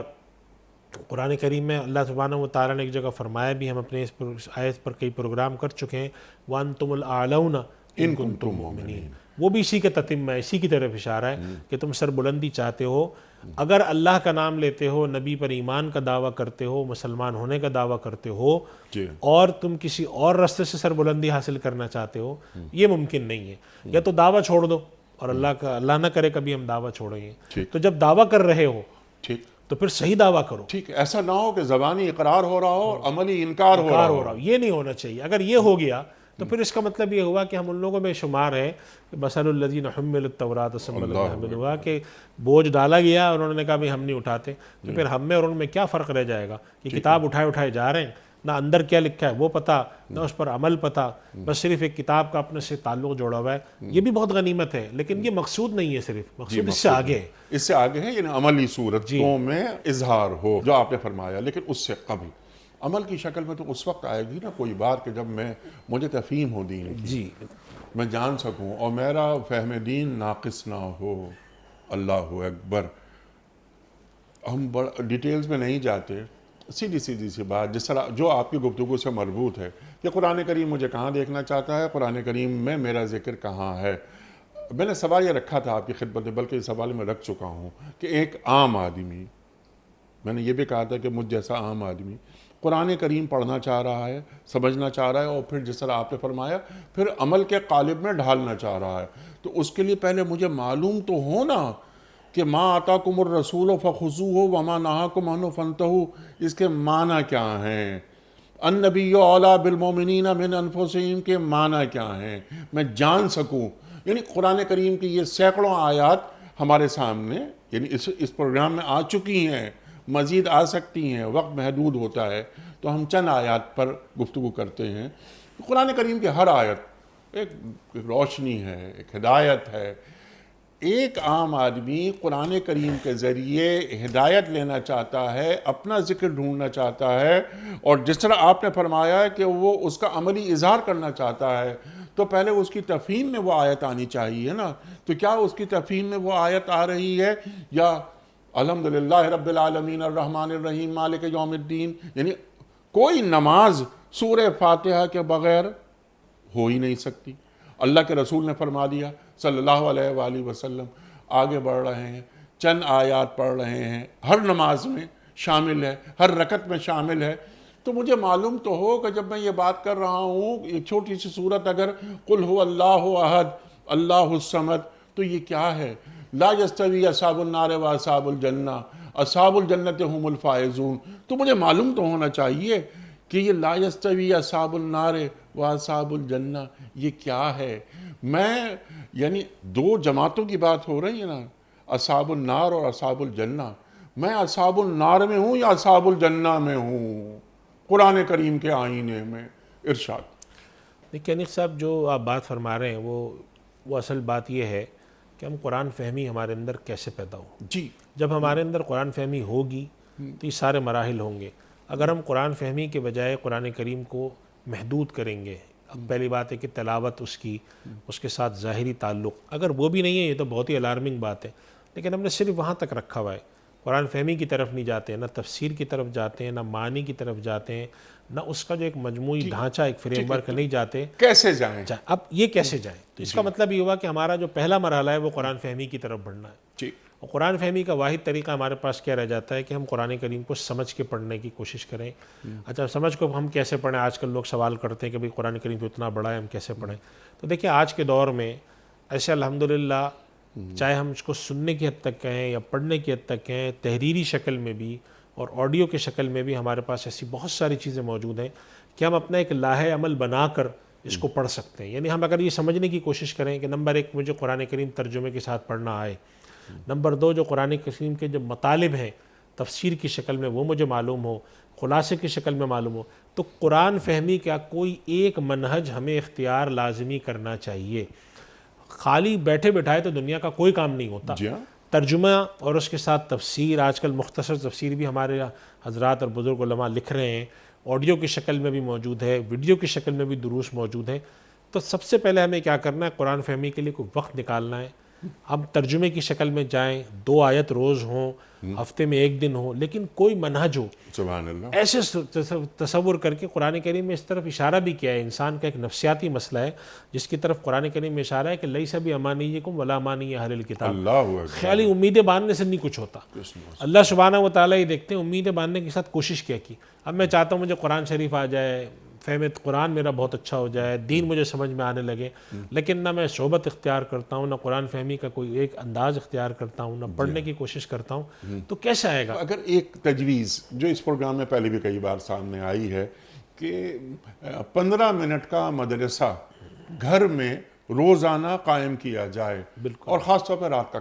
قرآن کریم میں اللہ سبحانہ و تعالیٰ نے ایک جگہ فرمایا بھی، ہم اپنے اس آیت پر کئی پروگرام کر چکے ہیں، وَأَنْتُمُ الْأَعْلَوْنَ إِن كُنتُم مُؤْمِنِينَ، وہ بھی اسی کے تتمہ ہے، اسی کی طرف اشارہ ہے کہ تم سربلندی چاہتے ہو، اگر اللہ کا نام لیتے ہو، نبی پر ایمان کا دعویٰ کرتے ہو، مسلمان ہونے کا دعویٰ کرتے ہو، جی اور تم کسی اور راستے سے سربلندی حاصل کرنا چاہتے ہو، یہ ممکن نہیں ہے۔ یا تو دعویٰ چھوڑ دو، اور اللہ نہ کرے کبھی ہم دعویٰ چھوڑیں گے، ٹھیک تو جب دعویٰ کر رہے ہو ٹھیک تو پھر صحیح دعویٰ کرو، ٹھیک، ایسا نہ ہو کہ زبانی اقرار ہو رہا ہو اور عملی انکار ہو رہا ہو۔ یہ نہیں ہونا چاہیے۔ اگر یہ ہو گیا تو پھر اس کا مطلب یہ ہوا کہ ہم ان لوگوں میں شمار ہیں کہ مثل الذین حملوا التوراۃ ثم لم يحملوها، کہ بوجھ ڈالا گیا اور انہوں نے کہا بھی ہم نہیں اٹھاتے، تو پھر ہم میں اور ان میں کیا فرق رہ جائے گا کہ کتاب اٹھائے جا رہے ہیں، نہ اندر کیا لکھا ہے وہ پتہ، نہ اس پر عمل پتہ، بس صرف ایک کتاب کا اپنے سے تعلق جوڑا ہوا ہے۔ یہ بھی بہت غنیمت ہے، لیکن یہ مقصود نہیں ہے، صرف مقصود اس سے آگے ہے، اس سے آگے ہے، یعنی عملی صورتوں میں اظہار ہو جو آپ نے فرمایا، لیکن اس سے قبل عمل کی شکل میں تو اس وقت آئے گی نا کوئی بات کہ جب مجھے تفہیم ہو دین کی، جی میں جان سکوں اور میرا فہم دین ناقص نہ ہو۔ اللہ اکبر۔ ہم ڈیٹیلز میں نہیں جاتے، سیدھی سی بات جس طرح جو آپ کی گفتگو سے مربوط ہے کہ قرآن کریم مجھے کہاں دیکھنا چاہتا ہے، قرآن کریم میں میرا ذکر کہاں ہے۔ میں نے سوال یہ رکھا تھا آپ کی خدمت میں، بلکہ یہ سوال میں رکھ چکا ہوں کہ ایک عام آدمی، میں نے یہ بھی کہا تھا کہ مجھ جیسا عام آدمی قرآن کریم پڑھنا چاہ رہا ہے، سمجھنا چاہ رہا ہے، اور پھر جس طرح آپ نے فرمایا پھر عمل کے قالب میں ڈھالنا چاہ رہا ہے، تو اس کے لیے پہلے مجھے معلوم تو ہونا کہ ما آتاکم الرسول فخذوہ وما نہاکم عنہ فانتہوا، اس کے معنی کیا ہیں، النبی اولیٰ بالمؤمنین من انفسہم کے معنی کیا ہیں، میں جان سکوں۔ یعنی قرآن کریم کی یہ سینکڑوں آیات ہمارے سامنے یعنی اس پروگرام میں آ چکی ہیں، مزید آ سکتی ہیں، وقت محدود ہوتا ہے تو ہم چند آیات پر گفتگو کرتے ہیں۔ قرآن کریم کی ہر آیت ایک روشنی ہے، ایک ہدایت ہے۔ ایک عام آدمی قرآن کریم کے ذریعے ہدایت لینا چاہتا ہے، اپنا ذکر ڈھونڈنا چاہتا ہے، اور جس طرح آپ نے فرمایا کہ وہ اس کا عملی اظہار کرنا چاہتا ہے، تو پہلے اس کی تفہیم میں وہ آیت آنی چاہیے نا۔ تو کیا اس کی تفہیم میں وہ آیت آ رہی ہے، یا الحمدللہ رب العالمین الرحمن الرحیم مالک یوم الدین، یعنی کوئی نماز سورہ فاتحہ کے بغیر ہو ہی نہیں سکتی۔ اللہ کے رسول نے فرما دیا صلی اللہ علیہ وآلہ وسلم، آگے بڑھ رہے ہیں، چند آیات پڑھ رہے ہیں، ہر نماز میں شامل ہے، ہر رکعت میں شامل ہے۔ تو مجھے معلوم تو ہو کہ جب میں یہ بات کر رہا ہوں، ایک چھوٹی سی صورت اگر قل هو اللہ احد اللہ الصمد، تو یہ کیا ہے؟ لا یستوی اصحاب النار و اصحاب الجنہ، اصحاب الجنت هم الفائزون۔ تو مجھے معلوم تو ہونا چاہیے کہ یہ لا یستوی اصحاب النار و اصحاب الجنہ یہ کیا ہے۔ میں یعنی دو جماعتوں کی بات ہو رہی ہے نا، اصحاب النار اور اصحاب الجنہ، میں اصحاب النار میں ہوں یا اصحاب الجنہ میں ہوں؟ قرآن کریم کے آئینے میں ارشاد۔ دیکھیے انیس صاحب، جو آپ بات فرما رہے ہیں وہ اصل بات یہ ہے کہ ہم قرآن فہمی ہمارے اندر کیسے پیدا ہو۔ جی، جب ہمارے اندر قرآن فہمی ہوگی تو یہ سارے مراحل ہوں گے۔ اگر ہم قرآن فہمی کے بجائے قرآن کریم کو محدود کریں گے، اب پہلی بات ہے کہ تلاوت اس کے ساتھ ظاہری تعلق، اگر وہ بھی نہیں ہے یہ تو بہت ہی الارمنگ بات ہے، لیکن ہم نے صرف وہاں تک رکھا ہوا ہے، قرآن فہمی کی طرف نہیں جاتے ہیں، نہ تفسیر کی طرف جاتے ہیں، نہ معنی کی طرف جاتے ہیں، نہ اس کا جو ایک مجموعی ڈھانچہ، ایک فریم ورک نہیں جاتے۔ کیسے جائیں؟ اب یہ کیسے جائیں؟ تو اس کا مطلب یہ ہوا کہ ہمارا جو پہلا مرحلہ ہے وہ قرآن فہمی کی طرف بڑھنا ہے۔ جی، اور قرآن فہمی کا واحد طریقہ ہمارے پاس کیا رہ جاتا ہے کہ ہم قرآن کریم کو سمجھ کے پڑھنے کی کوشش کریں۔ اچھا، سمجھ کو ہم کیسے پڑھیں؟ آج کل لوگ سوال کرتے ہیں کہ بھئی قرآن کریم تو اتنا بڑا ہے، ہم کیسے پڑھیں؟ تو دیکھیں آج کے دور میں ایسے الحمدللہ، چاہے ہم اس کو سننے کی حد تک کہیں یا پڑھنے کی حد تک کہیں، تحریری شکل میں بھی اور آڈیو کے شکل میں بھی ہمارے پاس ایسی بہت ساری چیزیں موجود ہیں کہ ہم اپنا ایک لاہے عمل بنا کر اس کو پڑھ سکتے ہیں۔ یعنی ہم اگر یہ سمجھنے کی کوشش کریں کہ نمبر ایک، مجھے قرآن کریم ترجمے کے ساتھ پڑھنا آئے، نمبر دو، جو قرآن کریم کے جو مطالب ہیں تفسیر کی شکل میں وہ مجھے معلوم ہو، خلاصے کی شکل میں معلوم ہو، تو قرآن فہمی کا کوئی ایک منہج ہمیں اختیار لازمی کرنا چاہیے۔ خالی بیٹھے بٹھائے تو دنیا کا کوئی کام نہیں ہوتا۔ جی ہاں، ترجمہ اور اس کے ساتھ تفسیر، آج کل مختصر تفسیر بھی ہمارے حضرات اور بزرگ علماء لکھ رہے ہیں، آڈیو کی شکل میں بھی موجود ہے، ویڈیو کی شکل میں بھی دروس موجود ہیں۔ تو سب سے پہلے ہمیں کیا کرنا ہے؟ قرآن فہمی کے لیے کوئی وقت نکالنا ہے، ہم ترجمے کی شکل میں جائیں، 2 آیت روز ہوں، ہفتے میں 1 دن ہو، لیکن کوئی منہج ہو، سبحان اللہ. ایسے تصور کر کے قرآن کریم میں اس طرف اشارہ بھی کیا ہے. انسان کا ایک نفسیاتی مسئلہ ہے جس کی طرف قرآن کریم میں اشارہ ہے کہ لیس بامانیکم ولا امانی اہل الکتاب. اللہ اکبر. خیالی امیدیں باندھنے سے نہیں کچھ ہوتا. اللہ سبحانہ و تعالیٰ ہی دیکھتے ہیں امیدیں باندھنے کے ساتھ کوشش کیا کی. اب میں چاہتا ہوں مجھے قرآن شریف آ جائے، فہم قرآن میرا بہت اچھا ہو جائے، دین مجھے سمجھ میں آنے لگے، لیکن نہ میں صحبت اختیار کرتا ہوں، نہ قرآن فہمی کا کوئی ایک انداز اختیار کرتا ہوں، نہ پڑھنے کی کوشش کرتا ہوں، تو کیسے آئے گا؟ اگر ایک تجویز جو اس پروگرام میں پہلے بھی کئی بار سامنے آئی ہے کہ 15 منٹ کا مدرسہ گھر میں روزانہ قائم کیا جائے، اور خاص طور پہ رات کا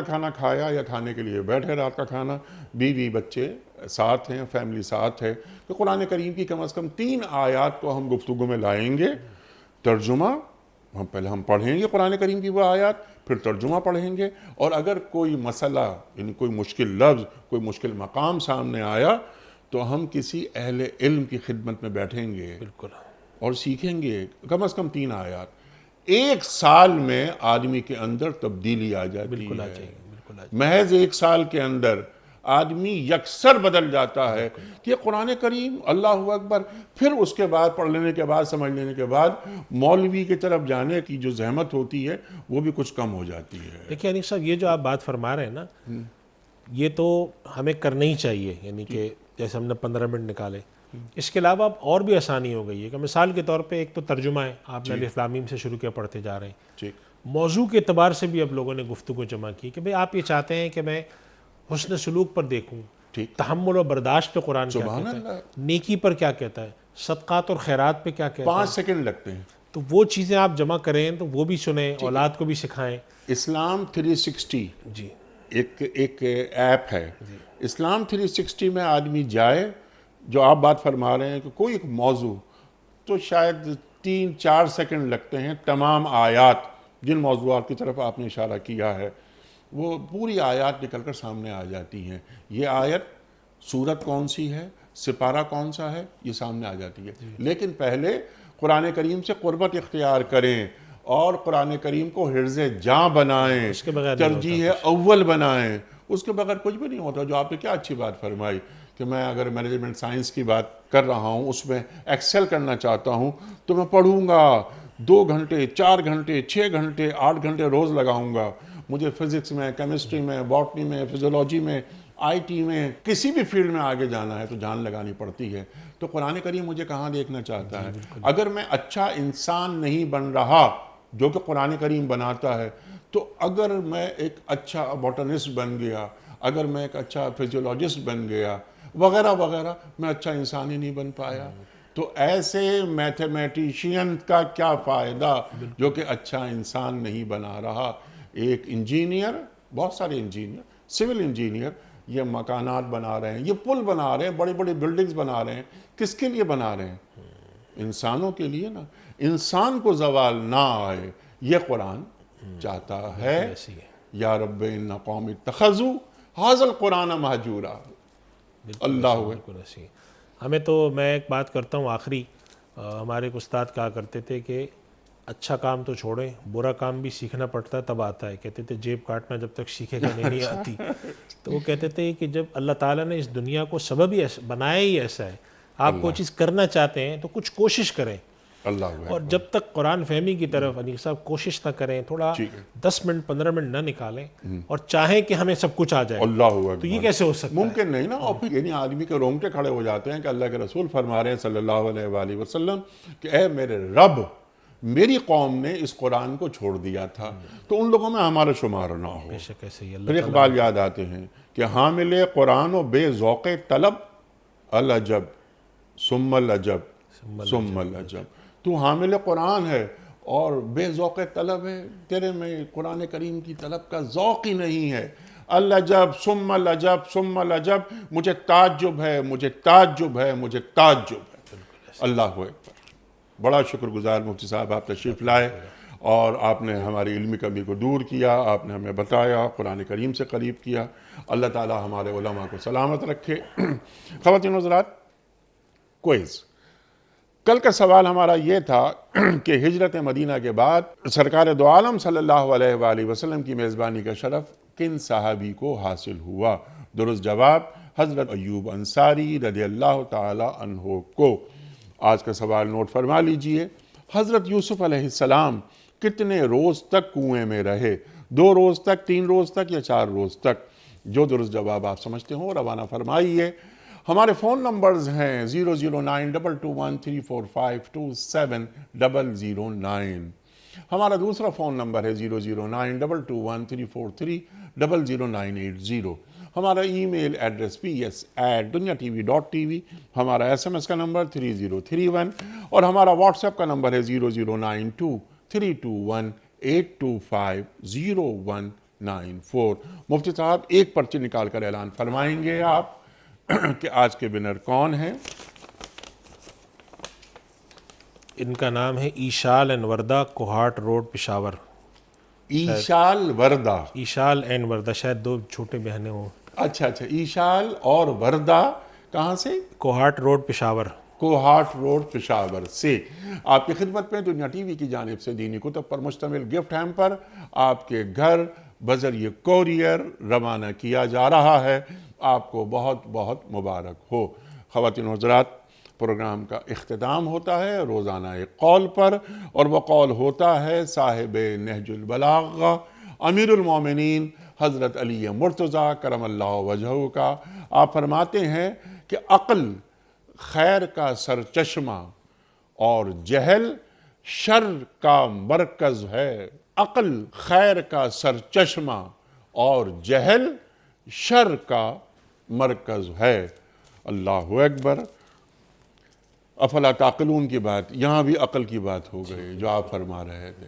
کھانا کھایا یا کھانے کے لیے بیٹھے، رات کا کھانا، بیوی بچے ساتھ ہیں، فیملی ساتھ ہے، تو قرآن کریم کی کم از کم 3 آیات کو ہم گفتگو میں لائیں گے. ترجمہ پہلے ہم پڑھیں گے قرآن کریم کی وہ آیات، پھر ترجمہ پڑھیں گے، اور اگر کوئی مسئلہ یعنی کوئی مشکل لفظ، کوئی مشکل مقام سامنے آیا تو ہم کسی اہل علم کی خدمت میں بیٹھیں گے بالکل، اور سیکھیں گے کم از کم 3 آیات. 1 سال میں آدمی کے اندر تبدیلی آ جاتی بالکل آ ہے. جائے گی، بالکل آ جائے محض 1 سال کے اندر آدمی یکسر بدل جاتا ہے کہ قرآن کریم، اللہ اکبر. پھر اس کے بعد پڑھ لینے کے بعد، سمجھ لینے کے بعد، مولوی کی طرف جانے کی جو زحمت ہوتی ہے وہ بھی کچھ کم ہو جاتی ہے. دیکھیں انیس صاحب، یہ جو آپ بات فرما رہے ہیں نا، یہ تو ہمیں کرنا ہی چاہیے، یعنی کہ جیسے ہم نے 15 منٹ نکالے. اس کے علاوہ اب اور بھی آسانی ہو گئی ہے کہ مثال کے طور پہ ایک تو ترجمہ ہے، آپ نے الف لام میم سے شروع کیا، پڑھتے جا رہے ہیں. ٹھیک. موضوع کے اعتبار سے بھی اب لوگوں نے گفتگو جمع کی کہ بھئی آپ یہ چاہتے ہیں کہ میں حسن سلوک پر دیکھوں، ٹھیک. تحمل و برداشت پہ قرآن کیا سبحان کہتا ہے، اللہ. نیکی پر کیا کہتا ہے، صدقات اور خیرات پہ کیا کہتا ہے. 5 سیکنڈ لگتے ہیں. تو وہ چیزیں آپ جمع کریں تو وہ بھی سنیں، اولاد کو بھی سکھائیں. اسلام 360 جی، ایک ایپ ہے. اسلام 360 میں آدمی جائے، جو آپ بات فرما رہے ہیں کہ کوئی ایک موضوع، تو شاید 3-4 سیکنڈ لگتے ہیں. تمام آیات جن موضوعات کی طرف آپ نے اشارہ کیا ہے وہ پوری آیات نکل کر سامنے آ جاتی ہیں. یہ آیت، سورت کون سی ہے، سپارہ کون سا ہے، یہ سامنے آ جاتی ہے. لیکن پہلے قرآن کریم سے قربت اختیار کریں اور قرآن کریم کو حرز جاں بنائیں، اس کے بغیر نہیں ترجیح اول بنائیں. اس کے بغیر کچھ بھی نہیں ہوتا. جو آپ نے کیا اچھی بات فرمائی کہ میں اگر مینجمنٹ سائنس کی بات کر رہا ہوں، اس میں ایکسل کرنا چاہتا ہوں، تو میں پڑھوں گا 2 گھنٹے، 4 گھنٹے، 6 گھنٹے، 8 گھنٹے روز لگاؤں گا. مجھے فزکس میں، کیمسٹری میں، باٹنی میں، فزیولوجی میں، آئی ٹی میں، کسی بھی فیلڈ میں آگے جانا ہے تو جان لگانی پڑتی ہے. تو قرآن کریم مجھے کہاں دیکھنا چاہتا ہے؟ اگر میں اچھا انسان نہیں بن رہا جو کہ قرآن کریم بناتا ہے، تو اگر میں ایک اچھا باٹنسٹ بن گیا، اگر میں ایک اچھا فزیولوجسٹ بن گیا وغیرہ وغیرہ، میں اچھا انسان ہی نہیں بن پایا. تو ایسے میتھمیٹیشین کا کیا فائدہ جو کہ اچھا انسان نہیں بنا رہا. ایک انجینئر، بہت سارے انجینئر، سول انجینئر، یہ مکانات بنا رہے ہیں، یہ پل بنا رہے ہیں، بڑی بڑی بلڈنگز بنا رہے ہیں. کس کے لیے بنا رہے ہیں؟ انسانوں کے لیے نا. انسان کو زوال نہ آئے، یہ قرآن چاہتا ہے. یا رب ان قوم اتخذوا ھذا القرآن مہجورا. اللہ بالکل. ہمیں تو، میں ایک بات کرتا ہوں آخری، ہمارے ایک استاد کہا کرتے تھے کہ اچھا کام تو چھوڑیں، برا کام بھی سیکھنا پڑتا ہے تب آتا ہے. کہتے تھے جیب کاٹنا جب تک سیکھے گا نہیں آتی. تو وہ کہتے تھے کہ جب اللہ تعالیٰ نے اس دنیا کو سبب ہی بنایا ہی ایسا ہے، آپ کوئی چیز کرنا چاہتے ہیں تو کچھ کوشش کریں. اللہ. اور جب تک قرآن فہمی کی طرف انیس صاحب کوشش نہ کریں، تھوڑا 10 منٹ 15 منٹ نہ نکالیں اور چاہیں کہ ہمیں سب کچھ آ جائے، اللہ تو یہ کیسے ہو سکتا ہے؟ ممکن نہیں نا. اور پھر یعنی آدمی کے رونگٹے کھڑے ہو جاتے ہیں کہ اللہ کے رسول فرما رہے ہیں صلی اللہ علیہ وآلہ وسلم کہ اے میرے رب، میری قوم نے اس قرآن کو چھوڑ دیا تھا تو ان لوگوں میں ہمارا شمار نہ ہو. بے شک ایسے ہی پھر اقبال یاد آتے ہیں کہ حامل قرآن و بے ذوق طلب، العجب ثم العجب ثم العجب. تو حامل قرآن ہے اور بے ذوق طلب ہے، تیرے میں قرآن کریم کی طلب کا ذوق ہی نہیں ہے. العجب ثم العجب ثم العجب. مجھے تعجب ہے، مجھے تعجب ہے، مجھے تعجب ہے. اللہ اکبر. بڑا شکر گزار مفتی صاحب، آپ تشریف لائے اور آپ نے ہماری علمی کمی کو دور کیا، آپ نے ہمیں بتایا، قرآن کریم سے قریب کیا. اللہ تعالی ہمارے علماء کو سلامت رکھے. خواتین و حضرات، کوئز کل کا سوال ہمارا یہ تھا کہ ہجرت مدینہ کے بعد سرکار دو عالم صلی اللہ علیہ وآلہ وسلم کی میزبانی کا شرف کن صحابی کو حاصل ہوا؟ درست جواب حضرت ایوب انصاری رضی اللہ تعالی عنہ کو۔ آج کا سوال نوٹ فرما لیجئے، حضرت یوسف علیہ السلام کتنے روز تک کنویں میں رہے؟ 2 روز تک، 3 روز تک یا 4 روز تک؟ جو درست جواب آپ سمجھتے ہوں روانہ فرمائیے۔ ہمارے فون نمبرز ہیں 0092214527009۔ ہمارا دوسرا فون نمبر ہے 009221343000980۔ ہمارا ای میل ایڈریس ps@dunyatv.tv، ہمارا SMS کا نمبر 3031 اور ہمارا واٹس ایپ کا نمبر ہے 0092321825019 مفتی صاحب ایک پرچی نکال کر اعلان فرمائیں گے آپ کہ آج کے ونر کون ہیں؟ ان کا نام ہے Eshal and Wardah, Kohat road, Peshawar. Eshal Wardah, Eshal and Wardah, شاید 2 چھوٹے بہنیں ہوں۔ اچھا ایشال اور وردہ کہاں سے؟ کوہاٹ روڈ، پشاور۔ کوہاٹ روڈ، پشاور سے۔ آپ کی خدمت میں دنیا ٹی وی کی جانب سے دینی کتب پر مشتمل گفٹ ہیمپر آپ کے گھر بذریعہ کوریئر روانہ کیا جا رہا ہے۔ آپ کو بہت بہت مبارک ہو۔ خواتین و حضرات، پروگرام کا اختتام ہوتا ہے روزانہ ایک قول پر، اور وہ قول ہوتا ہے صاحب نہج البلاغہ امیر المومنین حضرت علی مرتضیٰ کرم اللہ وجہہ کا۔ آپ فرماتے ہیں کہ عقل خیر کا سرچشمہ اور جہل شر کا مرکز ہے۔ عقل خیر کا سرچشمہ اور جہل شر کا مرکز ہے۔ اللہ اکبر۔ افلا تعقلون کی بات، یہاں بھی عقل کی بات ہو گئی جو آپ فرما رہے تھے۔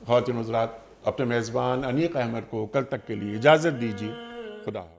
خواتین و حضرات، اپنے میزبان انیق احمد کو کل تک کے لیے اجازت دیجیے۔ خدا حافظ۔